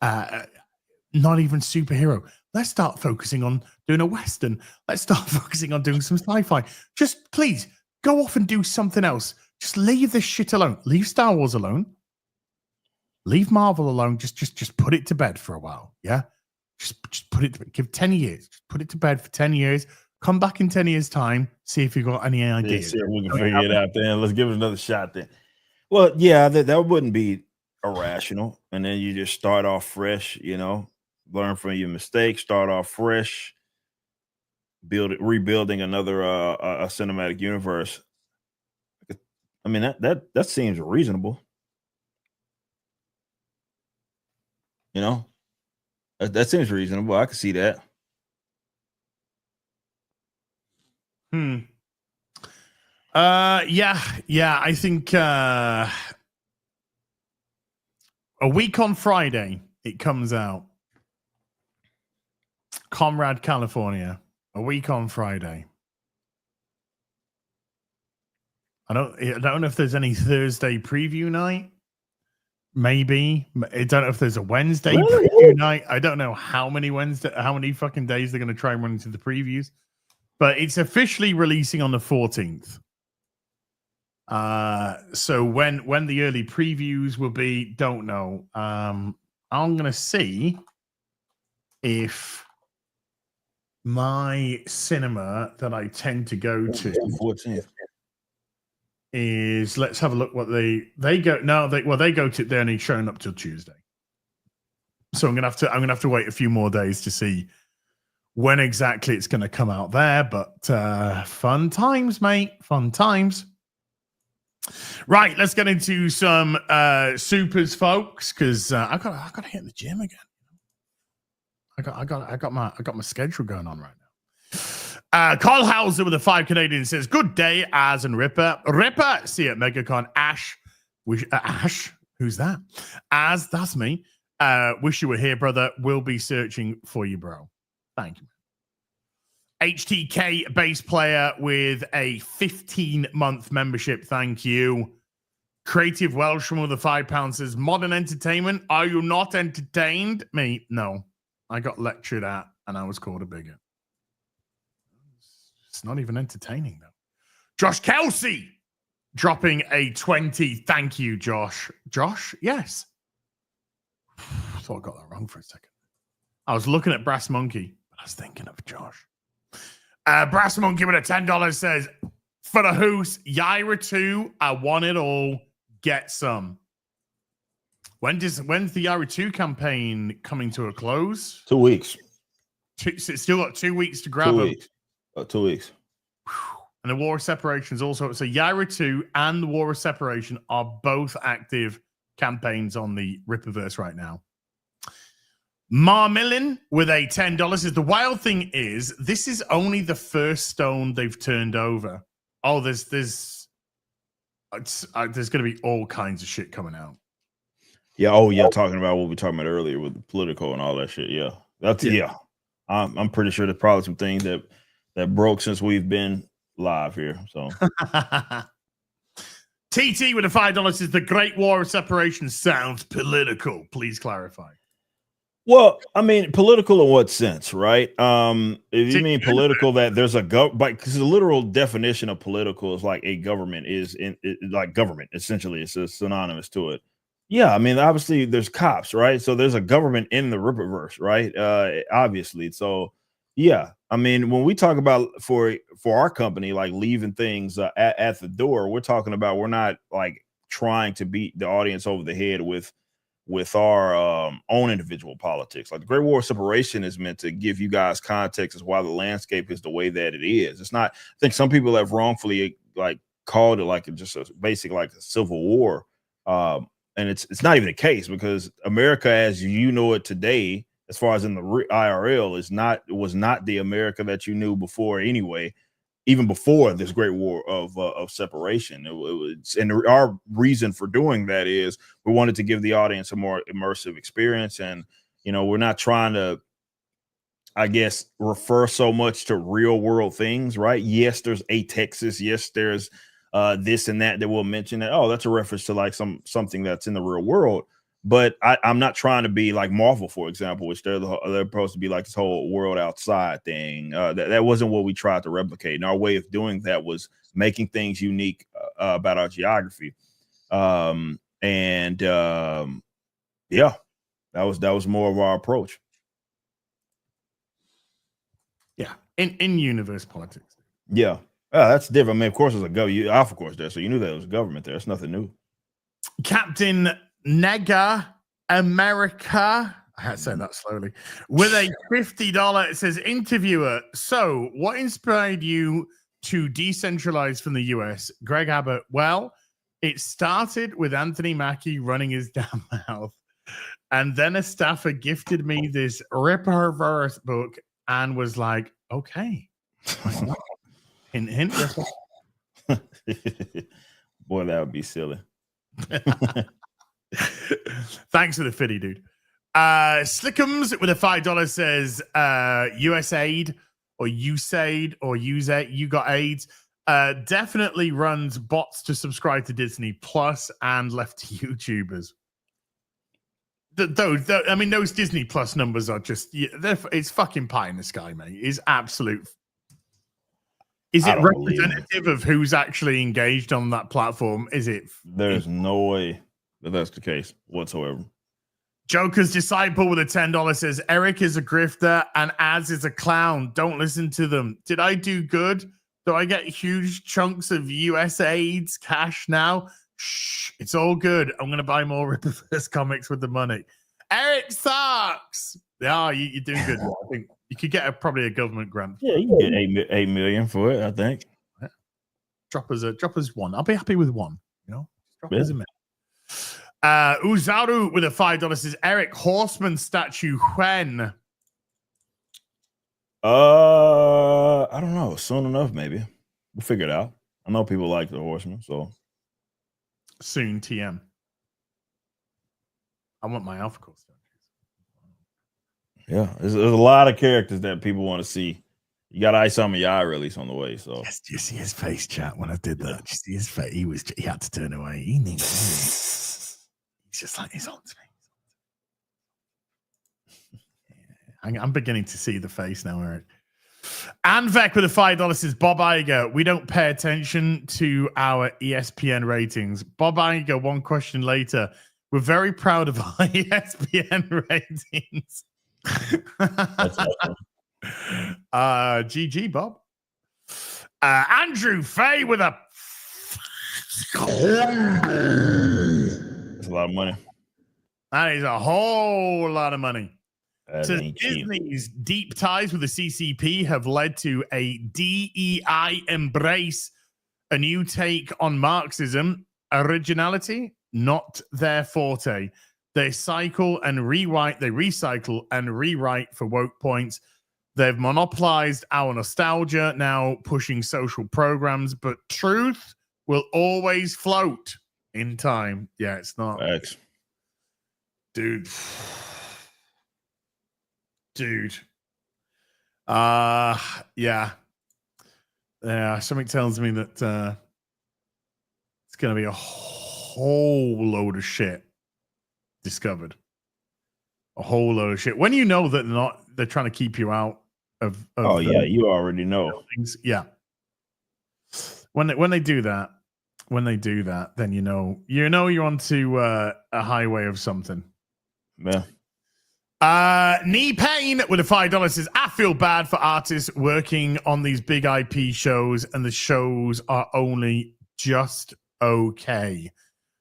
Not even superhero. Let's start focusing on doing a Western. Let's start focusing on doing some sci-fi. Just please go off and do something else. Just leave this shit alone. Leave Star Wars alone. Leave Marvel alone. Just put it to bed for a while. Yeah. Just put it. Give 10 years. Just put it to bed for 10 years. Come back in 10 years' time. See if you've got any ideas. See if we can figure it out then. Let's give it another shot then. Well, yeah, that wouldn't be irrational. And then you just start off fresh, learn from your mistakes, start off fresh, rebuilding another a cinematic universe. I mean, that seems reasonable. That seems reasonable. I can see that. Yeah. I think a week on Friday it comes out. Comrade, California. A week on Friday. I don't know if there's any Thursday preview night. Maybe. I don't know if there's a Wednesday preview night. I don't know how many fucking days they're going to try and run into the previews. But it's officially releasing on the 14th. So when the early previews will be, don't know. I'm going to see if my cinema that I tend to go to 14th is, let's have a look what they go. No, they go to, they're only showing up till Tuesday. So I'm gonna have to wait a few more days to see when exactly it's gonna come out there. But fun times, mate. Fun times. Right, let's get into some supers, folks, because I gotta hit the gym again. I got my schedule going on right now. Carl Hauser with a 5 Canadian says, "Good day, Az and Ripper. See you at MegaCon. Ash, Ash, who's that? Az, that's me. Wish you were here, brother. We'll be searching for you, bro. Thank you." HTK bass player with a 15-month membership. Thank you. Creative Welshman with a £5 says, "Modern entertainment. Are you not entertained?" Me, no. I got lectured at and I was called a bigot. It's not even entertaining, though. Josh Kelsey dropping a 20. Thank you, Josh. Josh? Yes. I thought I got that wrong for a second. I was looking at Brass Monkey, but I was thinking of Josh. Brass Monkey with a $10 says, "For the Hoos, Yaira 2, I want it all. Get some." When's the Yaira 2 campaign coming to a close? 2 weeks. So it's still got 2 weeks to grab 2 them. weeks. 2 weeks. And the War of Separation is also, so Yaira 2 and the War of Separation are both active campaigns on the Rippaverse right now. Marmillin with a $10 says, "The wild thing is, this is only the first stone they've turned over. Oh, there's going to be all kinds of shit coming out." Yeah. Oh, yeah. Talking about what we were talking about earlier with the political and all that shit. Yeah. Yeah. I'm pretty sure there's probably some things that broke since we've been live here. So TT with a $5 says, "The Great War of Separation sounds political. Please clarify." Well, I mean, political in what sense, right? If you mean political, that there's a because the literal definition of political is like a government like government. Essentially, it's synonymous to it. Yeah, I mean, obviously, there's cops, right? So there's a government in the Rippaverse, right? Obviously, so Yeah, I mean, when we talk about for our company, like leaving things at the door, we're talking about we're not like trying to beat the audience over the head with our own individual politics. Like the Great War of Separation is meant to give you guys context as why the landscape is the way that it is. It's not. I think some people have wrongfully like called it like just a basic like a civil war, and it's not even the case because America, as you know it today, as far as in the IRL, was not the America that you knew before anyway. Even before this Great War of Separation, it was, and our reason for doing that is we wanted to give the audience a more immersive experience, and we're not trying to, I guess, refer so much to real world things, right? Yes, there's a Texas. Yes, there's this and that we'll mention that. Oh, that's a reference to like something that's in the real world. But I'm not trying to be like Marvel, for example, which they're supposed to be like this whole world outside thing. That wasn't what we tried to replicate. And our way of doing that was making things unique about our geography. Yeah, that was more of our approach. Yeah, in universe politics. Yeah, that's different. I mean, of course, there's a government, Alpha Course there, so you knew there was a government there. It's nothing new. Captain Nega America, I had to say that slowly, with a $50, it says, interviewer, so what inspired you to decentralize from the US? Greg Abbott, well, it started with Anthony Mackie running his damn mouth, and then a staffer gifted me this Ripperverse book and was like, okay. hint, hint. Boy, that would be silly. Thanks for the fitty, dude. Slickums with a $5 says USAID or USAID or USAID, you got AIDS. Definitely runs bots to subscribe to Disney Plus and left YouTubers. Those Disney Plus numbers are just, it's fucking pie in the sky, mate. It's absolute. Is it representative of who's actually engaged on that platform? Is it? There's no way that that's the case whatsoever. Joker's Disciple with a $10 says, Eric is a grifter and Az is a clown. Don't listen to them. Did I do good? Do I get huge chunks of USAID's cash now? Shh, it's all good. I'm going to buy more Ripperverse comics with the money. Eric sucks. Yeah, you're doing good. I think you could get probably a government grant. Yeah, you can get $8 million for it, I think. Yeah. Drop us one. I'll be happy with one. Drop us a minute. Uzaru with a $5 says, Eric Horseman statue when? I don't know. Soon enough, maybe. We'll figure it out. I know people like the Horseman, so soon. TM. I want my Alpha Course statues. Yeah, there's a lot of characters that people want to see. You got Ice on my eye release on the way, so yes, do you see his face, chat? When I did that, did you see his face? He had to turn away. He needs. He's just like, he's on to me. I'm beginning to see the face now, Eric. Anvek with a $5 says, Bob Iger, we don't pay attention to our ESPN ratings. Bob Iger, one question later. We're very proud of our ESPN ratings. that's awesome. GG, Bob. Andrew Fay with a That's a lot of money. That is a whole lot of money. So Disney's deep ties with the CCP have led to a DEI embrace, a new take on Marxism. Originality, not their forte. They recycle and rewrite for woke points. They've monopolized our nostalgia, now pushing social programs, but truth will always float in time. Yeah, it's not. Facts. Dude. Yeah. Something tells me that it's going to be a whole load of shit discovered. A whole load of shit. When you know that they're trying to keep you out of you already know. Things. Yeah. When they do that, then you know you're onto a highway of something. Yeah. Knee Pain with a $5 says, I feel bad for artists working on these big IP shows and the shows are only just okay.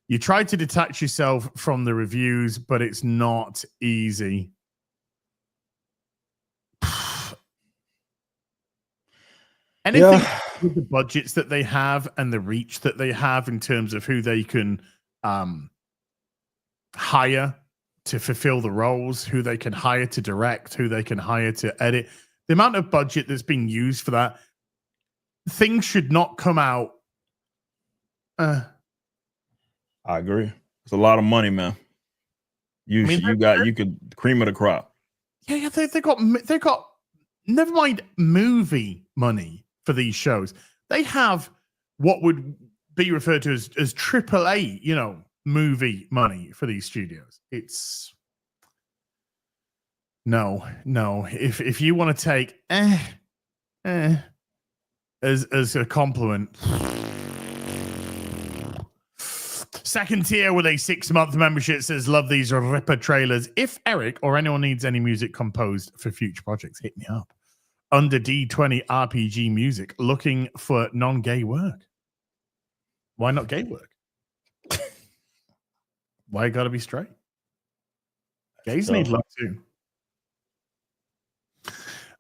You try to detach yourself from the reviews, but it's not easy. Anything with the budgets that they have and the reach that they have in terms of who they can hire to fulfill the roles, who they can hire to direct, who they can hire to edit, the amount of budget that's being used for that, things should not come out. I agree. It's a lot of money, man. You could cream of the crop. Yeah, they got never mind movie money for these shows. They have what would be referred to as AAA, movie money for these studios. It's no. If you want to take as a compliment. Second tier with a 6-month membership says, love these ripper trailers. If Eric or anyone needs any music composed for future projects, hit me up. Under D20 RPG music, looking for non-gay work. Why not gay work? Why gotta be straight? Gays need love too.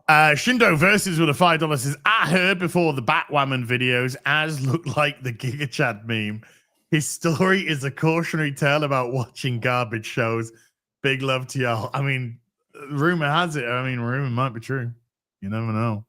Shindo Versus with a $5 says, I heard before the Batwoman videos as look like the Giga Chad meme. His story is a cautionary tale about watching garbage shows. Big love to y'all. I mean, rumor has it. Rumor might be true. You never know.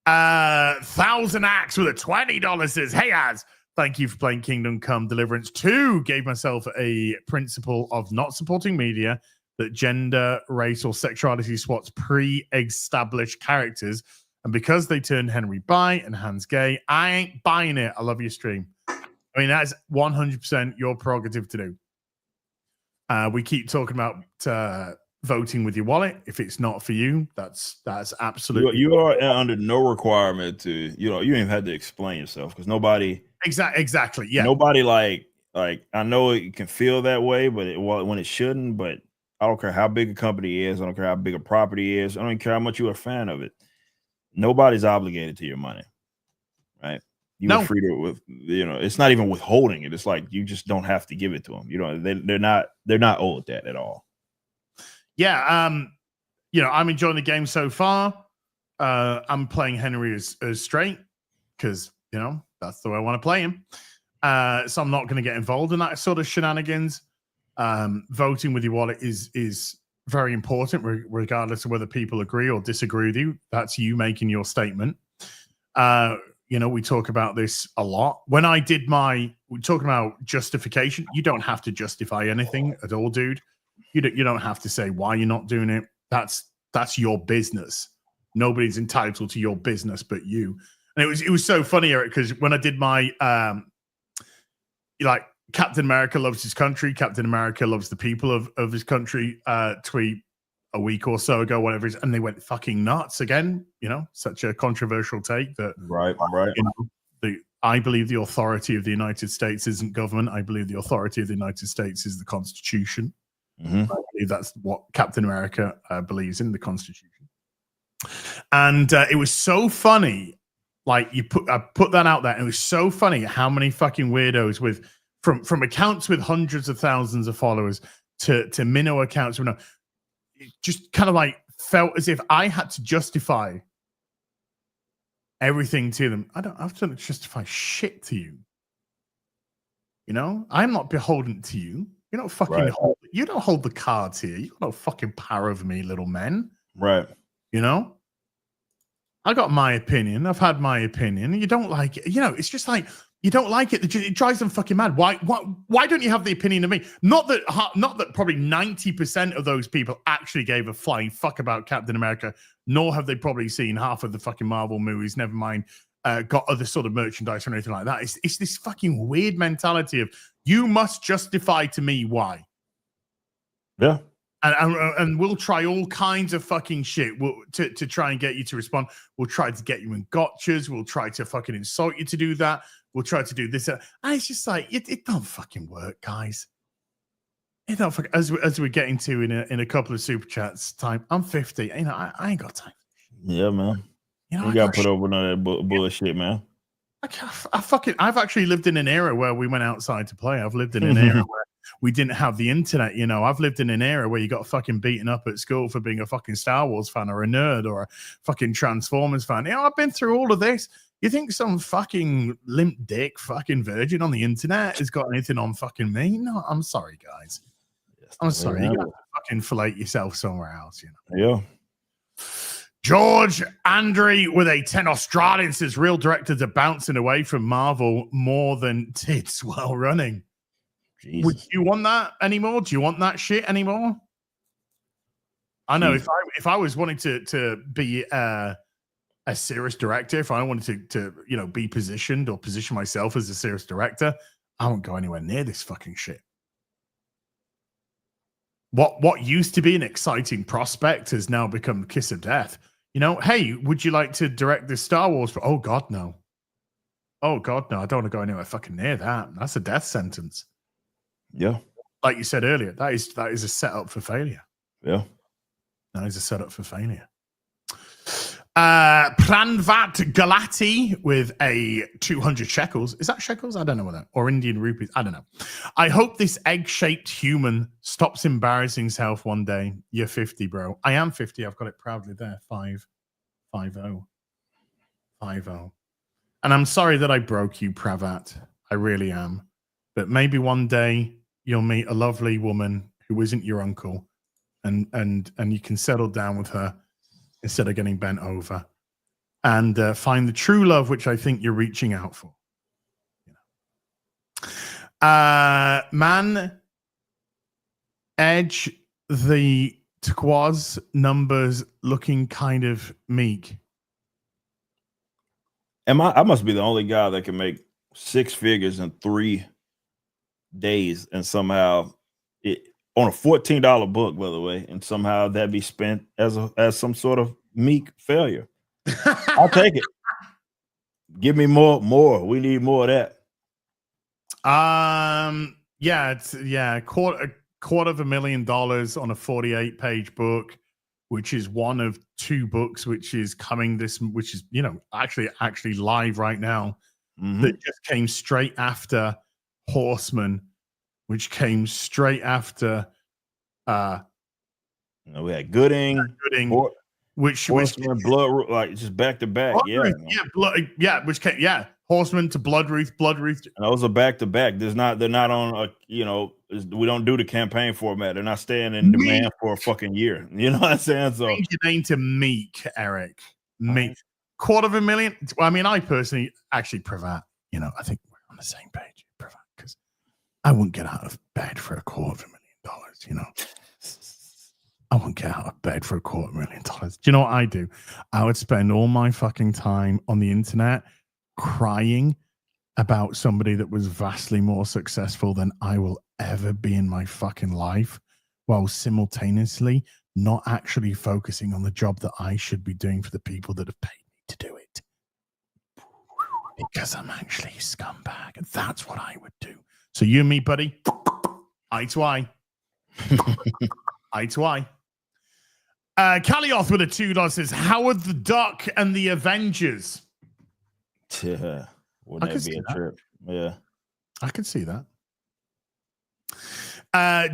1,000 Axe with a $20 says, hey, Az, thank you for playing Kingdom Come Deliverance 2. Gave myself a principle of not supporting media that gender, race, or sexuality swaps pre-established characters. And because they turned Henry bi and Hans gay, I ain't buying it. I love your stream. That's 100% your prerogative to do. We keep talking about voting with your wallet. If it's not for you, that's absolutely. You are under no requirement to. You don't even have to explain yourself because nobody. Exactly. Yeah. Nobody like. I know it can feel that way, but when it shouldn't. But I don't care how big a company is. I don't care how big a property is. I don't care how much you're a fan of it. Nobody's obligated to your money, right? You're free to it's not even withholding it. It's like you just don't have to give it to them. They're not owed that at all. Yeah. I'm enjoying the game so far. I'm playing Henry as straight because that's the way I want to play him. So I'm not going to get involved in that sort of shenanigans. Voting with your wallet is very important, regardless of whether people agree or disagree with you. That's you making your statement. We talk about this a lot. When I did we're talking about justification. You don't have to justify anything at all, dude. You don't have to say why you're not doing it. That's your business. Nobody's entitled to your business but you. And it was so funny, Eric, because when I did my Captain America loves his country, Captain America loves the people of his country tweet a week or so ago, whatever it is, and they went fucking nuts again. Such a controversial take that right. I believe the authority of the United States isn't government. I believe the authority of the United States is the Constitution. Mm-hmm. I believe that's what Captain America believes in, the Constitution. And it was so funny. I put that out there, and it was so funny how many fucking weirdos from accounts with hundreds of thousands of followers to minnow accounts with it just kind of felt as if I had to justify everything to them. I don't have to justify shit to you. I'm not beholden to you. You don't fucking you don't hold the cards here. You got no fucking power over me, little men. Right. I got my opinion. I've had my opinion. You don't like it. It's just like you don't like it. It drives them fucking mad. Why don't you have the opinion of me? Not that probably 90% of those people actually gave a flying fuck about Captain America, nor have they probably seen half of the fucking Marvel movies, never mind got other sort of merchandise or anything like that. It's this fucking weird mentality of you must justify to me why. Yeah. And we'll try all kinds of fucking shit to try and get you to respond. We'll try to get you in gotchas. We'll try to fucking insult you to do that. We'll try to do this. And it's just like, it don't fucking work, guys. as we're getting to in a couple of super chats time, I'm 50. I ain't got time. Yeah, man. You got to put over none of that bullshit, man. I've actually lived in an era where we went outside to play. I've lived in an era where we didn't have the internet. I've lived in an era where you got fucking beaten up at school for being a fucking Star Wars fan or a nerd or a fucking Transformers fan. I've been through all of this. You think some fucking limp dick fucking virgin on the internet has got anything on fucking me? No, I'm sorry, guys. I'm sorry. You got to fucking fillet yourself somewhere else, Yeah. George Andre with a 10 Australian says real directors are bouncing away from Marvel more than tits while running. Jesus. Would you want that anymore? Do you want that shit anymore? I know if I was wanting to be a serious director, if I wanted to be positioned or position myself as a serious director, I won't go anywhere near this fucking shit. What used to be an exciting prospect has now become kiss of death. Hey, would you like to direct this Star Wars? Oh God, no. Oh God, no. I don't want to go anywhere fucking near that. That's a death sentence. Yeah. Like you said earlier, that is a setup for failure. Yeah. That is a setup for failure. Pranvat Galati with a 200 shekels. Is that shekels? I don't know what that. Or Indian rupees. I don't know. I hope this egg-shaped human stops embarrassing himself one day. You're 50, bro. I am 50. I've got it proudly there. 5-0. And I'm sorry that I broke you, Pravat. I really am. But maybe one day you'll meet a lovely woman who isn't your uncle, and you can settle down with her instead of getting bent over, and find the true love, which I think you're reaching out for. Man, Edge, the Tquaz numbers looking kind of meek. I must be the only guy that can make 6 figures in 3 days, and somehow on a $14 book, by the way, and somehow that be spent as some sort of meek failure. I'll take it. Give me more. We need more of that. $250,000 on a 48-page book, which is one of 2 books which is coming which is actually live right now. That just came straight after Horseman, which came straight after we had Gooding, which Blood, like just back to back. Which came Horseman to Bloodruth. And those are back to back. They're not on we don't do the campaign format. They're not staying in demand for a fucking year. You know what I'm saying? So change your name to Meek, Eric. Meek. $250,000. Well, I mean, I personally actually Pravat. I think we're on the same page, Pravat, because I wouldn't get out of bed for $250,000. I wouldn't get out of bed for $250,000. Do you know what I do? I would spend all my fucking time on the internet crying about somebody that was vastly more successful than I will ever be in my fucking life, while simultaneously not actually focusing on the job that I should be doing for the people that have paid me to do it. Because I'm actually a scumbag. And that's what I would do. So you and me, buddy, eye to eye. Eye to eye. Kalioth with a $2 says, Howard the Duck and the Avengers. Yeah. Wouldn't that be a trip? Yeah. I can see that.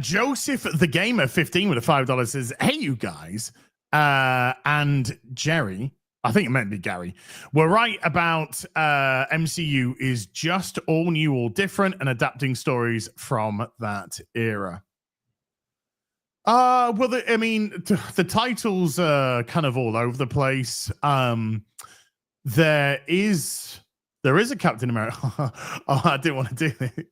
Joseph the Gamer 15 with a $5 says, hey, you guys. And Jerry, I think it meant to be Gary, we're right about MCU is just all new, all different, and adapting stories from that era. Well, the titles are kind of all over the place. There is a Captain America. Oh, I didn't want to do it.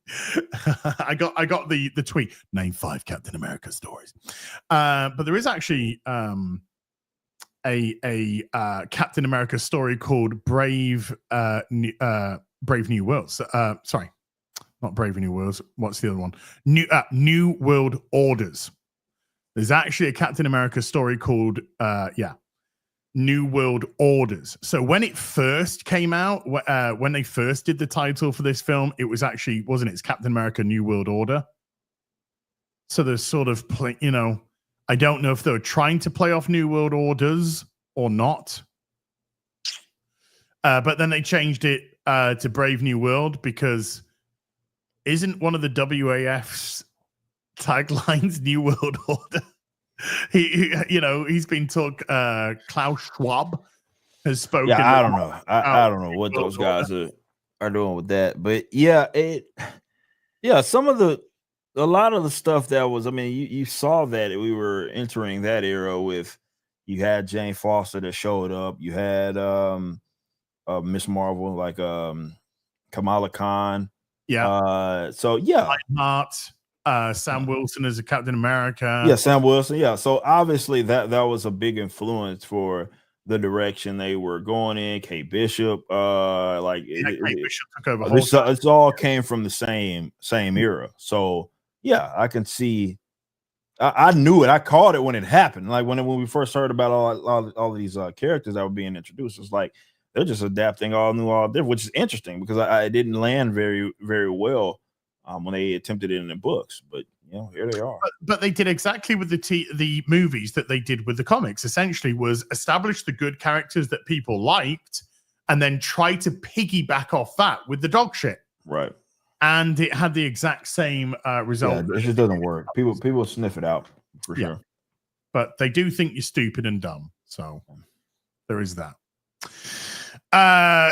I got the tweet. Name 5 Captain America stories. But there is actually a Captain America story called Brave New Worlds. Sorry, not Brave New Worlds. What's the other one? New World Orders. There's actually a Captain America story called New World Orders. So when it first came out, when they first did the title for this film, it was actually, wasn't it? It's Captain America New World Order. So there's sort of I don't know if they were trying to play off New World Orders or not. But then they changed it to Brave New World because isn't one of the WAF's taglines New World Order? He's been Klaus Schwab has spoken. Yeah, I don't know. I don't know what those guys are doing with that. But yeah, a lot of the stuff that was, I mean, you saw that we were entering that era with, you had Jane Foster that showed up. You had Miss Marvel, like Kamala Khan. Yeah. So yeah. Hart, Sam Wilson as a Captain America. Yeah, Sam Wilson. Yeah. So obviously that was a big influence for the direction they were going in. Kate Bishop, Kate Bishop took over. It's all came from the same era. So yeah, I can see. I knew it. I called it when it happened. Like when we first heard about all of these characters that were being introduced, it's like they're just adapting all new, all different, which is interesting because I didn't land very, very well when they attempted it in the books. But here they are. But they did exactly with the movies that they did with the comics. Essentially, was establish the good characters that people liked, and then try to piggyback off that with the dog shit. Right. And it had the exact same result. Yeah, it just doesn't work. People sniff it out for sure. But they do think you're stupid and dumb. So there is that.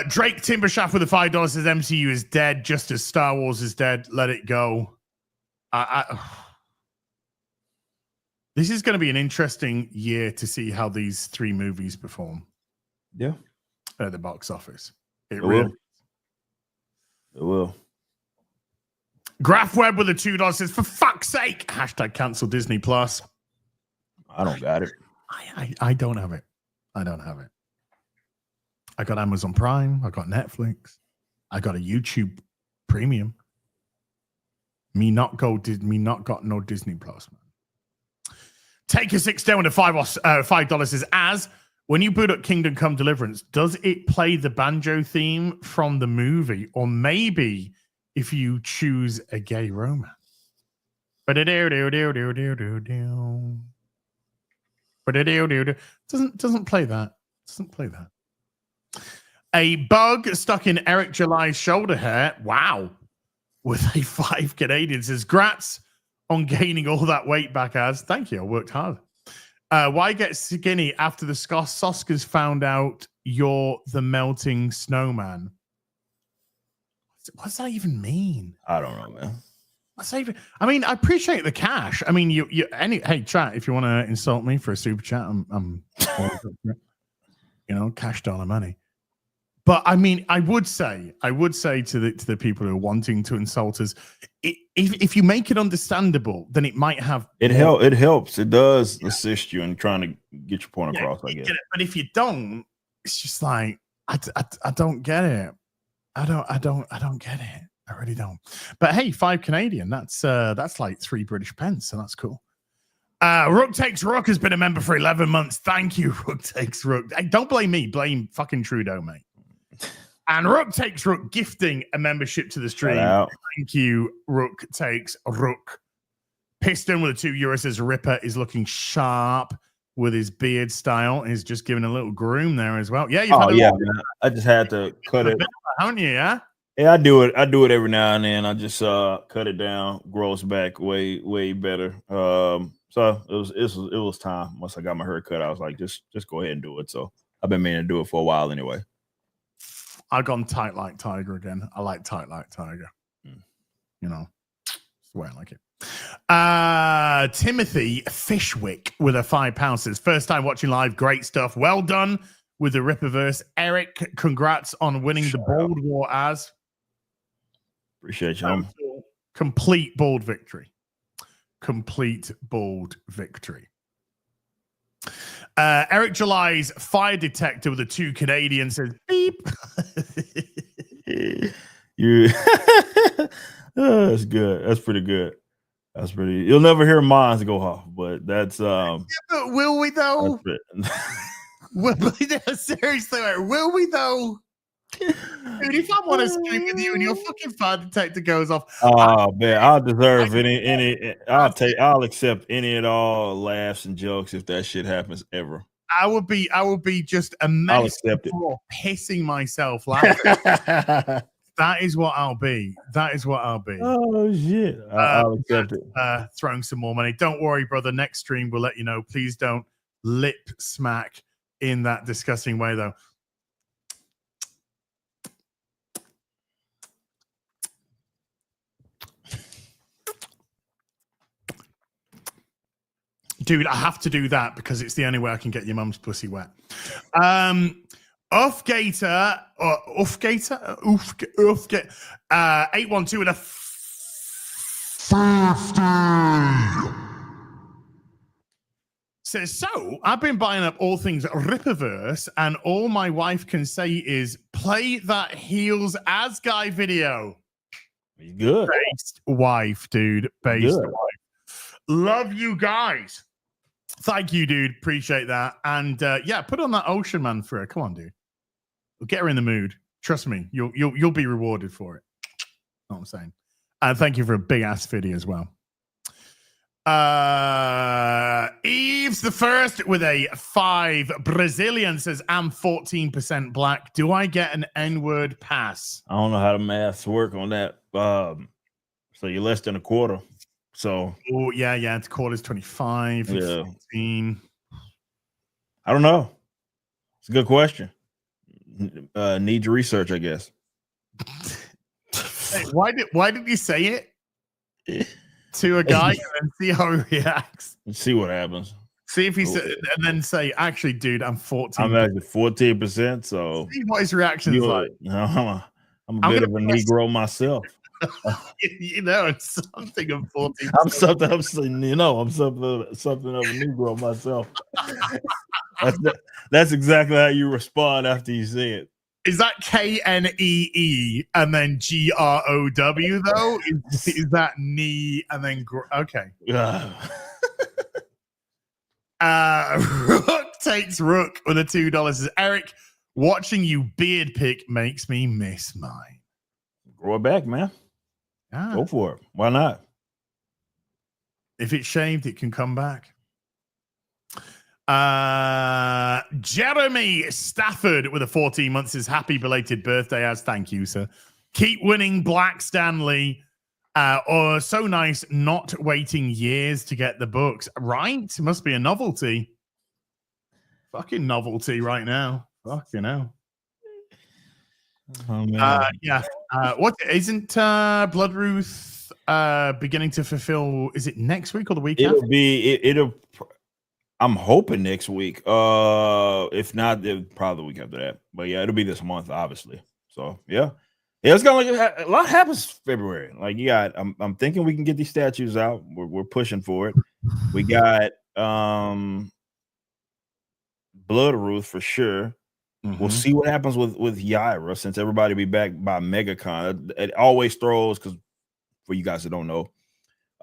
Drake Timbershaft with the $5 says MCU is dead, just as Star Wars is dead. Let it go. This is going to be an interesting year to see how these three movies perform. Yeah. At the box office. It will. It will. Graph Webb with the $2 says, for fuck's sake, # cancel Disney Plus. I don't got it. I don't have it. I don't have it. I got Amazon Prime. I got Netflix. I got a YouTube Premium. Me not got no Disney Plus, man. Take a 6 down with a $5 says, as when you boot up Kingdom Come Deliverance, does it play the banjo theme from the movie? Or maybe if you choose a gay romance. Doesn't play that. Doesn't play that. A bug stuck in Eric July's shoulder hair. Wow. With a 5 Canadian says, grats on gaining all that weight back, as. Thank you. I worked hard. Why get skinny after the Soskers found out you're the melting snowman? What does that even mean? I don't know, man. What's that even? I mean, I appreciate the cash. I mean, hey, chat, if you want to insult me for a super chat, I'm cash dollar money. But I mean, I would say to the people who are wanting to insult us, if you make it understandable, then it might have it helps. It does assist you in trying to get your point across. I guess. But if you don't, it's just like I don't get it. I don't get it. I really don't. But hey, 5 Canadian. That's like 3 British pence, so that's cool. Rook Takes Rook has been a member for 11 months. Thank you, Rook Takes Rook. Hey, don't blame me. Blame fucking Trudeau, mate. And Rook Takes Rook gifting a membership to the stream. Thank you, Rook Takes Rook. Piston with a €2 says Ripper is looking sharp with his beard style. He's just giving a little groom there as well. Yeah, man. I just had to cut it. Haven't you? Yeah. Yeah, I do it. I do it every now and then. I just cut it down, grows back way better. So it was time. Once I got my hair cut, I was like, just go ahead and do it. So I've been meaning to do it for a while anyway. I've gone tight like Tiger again. I like tight like Tiger. That's the way I like it. Timothy Fishwick with a £5 says, first time watching live, great stuff. Well done with the Ripperverse. Eric, congrats on winning the Bold War as. Appreciate you. Complete bold victory. Complete bold victory. Eric July's fire detector with the 2 Canadian says, beep. That's good. That's pretty good. That's pretty. You'll never hear mine go off, but that's but will we though? Seriously, will we though? Dude, if I'm on a stream with you and your fucking fire detector goes off, oh man, I'll deserve any. I'll accept any and all laughs and jokes if that shit happens ever. I would be just a mess. I'll accept it. Pissing myself laughing. That is what I'll be. Oh shit! I'll accept it. Throwing some more money. Don't worry, brother. Next stream we'll let you know. Please don't lip smack in that disgusting way, though. Dude, I have to do that because it's the only way I can get your mum's pussy wet. Uffgator, 812 with a 50. Says, so I've been buying up all things Rippaverse, and all my wife can say is play that Heels As Guy video. He's good. Based wife, dude. Based wife. Love you guys. Thank you, dude. Appreciate that. And yeah, put on that Ocean Man for her. Come on, dude. We'll get her in the mood. Trust me, you'll be rewarded for it. Know what I'm saying. And thank you for a big ass video as well. Eves the First with a 5. Brazilian says, I'm 14% black. Do I get an N-word pass? I don't know how the maths work on that. So you're less than a quarter. So yeah, the quarter's 25. Yeah. 14. I don't know. It's a good question. Needs research, I guess. Hey, why did you say it to a guy and then see how he reacts? Let's see what happens. See if he said, and then say, actually, dude, I'm 14. I'm actually 14%. So see what his reaction is like. I'm a bit of a Negro myself. You know, it's something of 14. I'm something of a Negro myself. That's exactly how you respond after you see it. Is that KNEE and then GROW though? Is that knee and then okay? Rook takes Rook with a $2. Says, Eric, watching you beard pick makes me miss mine. Grow it back, man. Go for it. Why not? If it's shaved, it can come back. Jeremy Stafford with a 14 months says, happy belated birthday, as thank you, sir. Keep winning, Black Stanley. Or so nice not waiting years to get the books. Right? It must be a novelty. Fucking novelty right now. Fucking hell. Oh, man. Yeah. What isn't Bloodruth beginning to fulfill? Is it next week or the week after? It'll I'm hoping next week. If not, probably the week after that. But yeah, it'll be this month, obviously. So yeah. It's gonna a lot happens February. Like you got I'm thinking we can get these statues out. We're pushing for it. We got Bloodruth for sure. Mm-hmm. We'll see what happens with Yaira since everybody will be back by MegaCon. It always throws, because for you guys that don't know,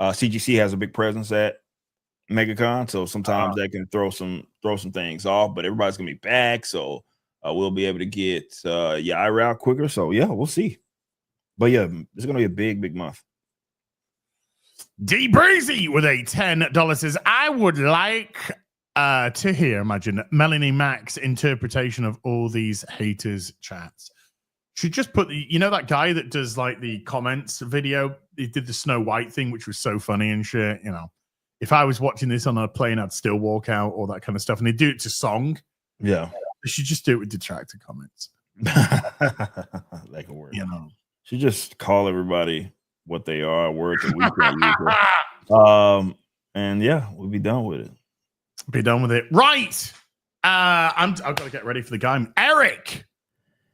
CGC has a big presence at MegaCon, so sometimes that can throw some things off. But everybody's gonna be back, so we'll be able to get Yaira out quicker. So yeah, we'll see. But yeah, it's gonna be a big month. D Breezy with a $10 says, I would like to hear, imagine, Melanie Mac's interpretation of all these haters chats. Should just put that guy that does like the comments video, he did the Snow White thing, which was so funny and shit. You know, if I was watching this on a plane, I'd still walk out, all that kind of stuff. And they do it to song. Yeah. They should just do it with detractor comments. That can work. You know, should just call everybody what they are, words that we can't use. And yeah, we'll be done with it. Be done with it. Right. I've got to get ready for the game. Eric,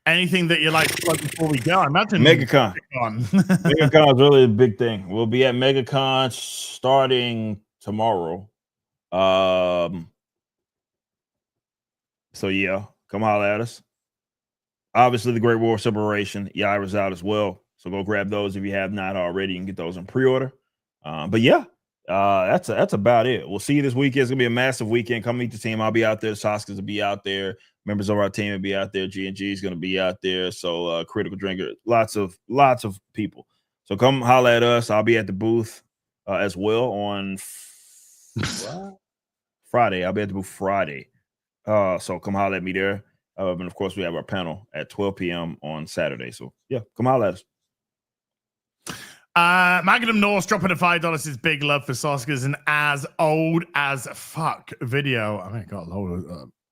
anything that you like before we go? I imagine MegaCon. MegaCon is really a big thing. We'll be at MegaCon starting tomorrow. So yeah, come holler at us. Obviously, the Great War Separation, Yaira's out as well. So go grab those if you have not already and get those in pre-order. But yeah, that's about it. We'll see you this weekend. It's gonna be a massive weekend. Come meet the team. I'll be out there. Saska's will be out there. Members of our team will be out there. G&G is going to be out there. So Critical Drinker, lots of people. So come holler at us. I'll be at the booth as well on Friday. I'll be at the booth Friday. So come holler at me there. And of course, we have our panel at 12 p.m. on Saturday. So yeah, come holler at us. Magnum Norse dropping a $5 is big love for Soskas, an as old as fuck video. I mean, got a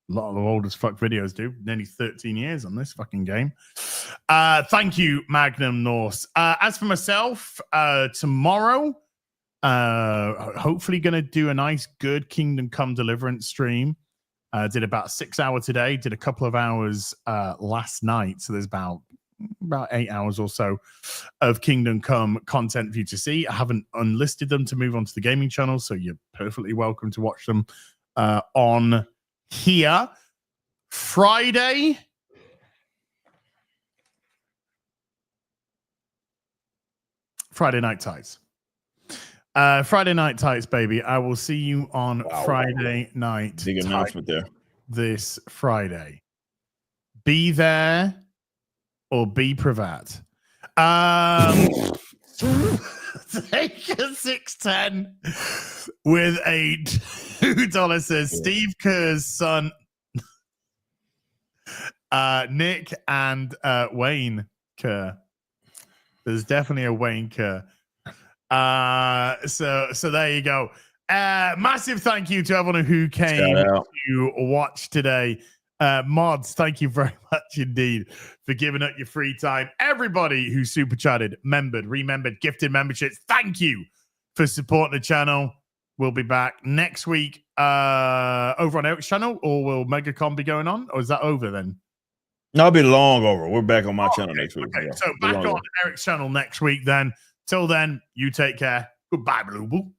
lot of old as fuck videos, dude. Nearly 13 years on this fucking game. Thank you, Magnum Norse. As for myself, tomorrow, hopefully gonna do a nice, good Kingdom Come Deliverance stream. Did about 6 hours today. Did a couple of hours last night. So there's about 8 hours or so of Kingdom Come content for you to see. I haven't unlisted them to move on to the gaming channel, so you're perfectly welcome to watch them on here. Friday Night Tights. Friday Night Tights, baby. I will see you on Friday night. Big announcement there. This Friday. Be there or be Pravat. Take a 610 with a $2 says Steve Kerr's son, Nick and Wayne Kerr. There's definitely a Wayne Kerr. So there you go. Massive thank you to everyone who came to watch today. Mods, thank you very much indeed for giving up your free time. Everybody who super chatted, remembered, gifted memberships, thank you for supporting the channel. We'll be back next week over on Eric's channel, or will MegaCon be going on, or is that over then? No, it'll be long over. We're back on my channel next week. Okay, so back on Eric's channel next week then. Till then, you take care. Goodbye, Blue Boo.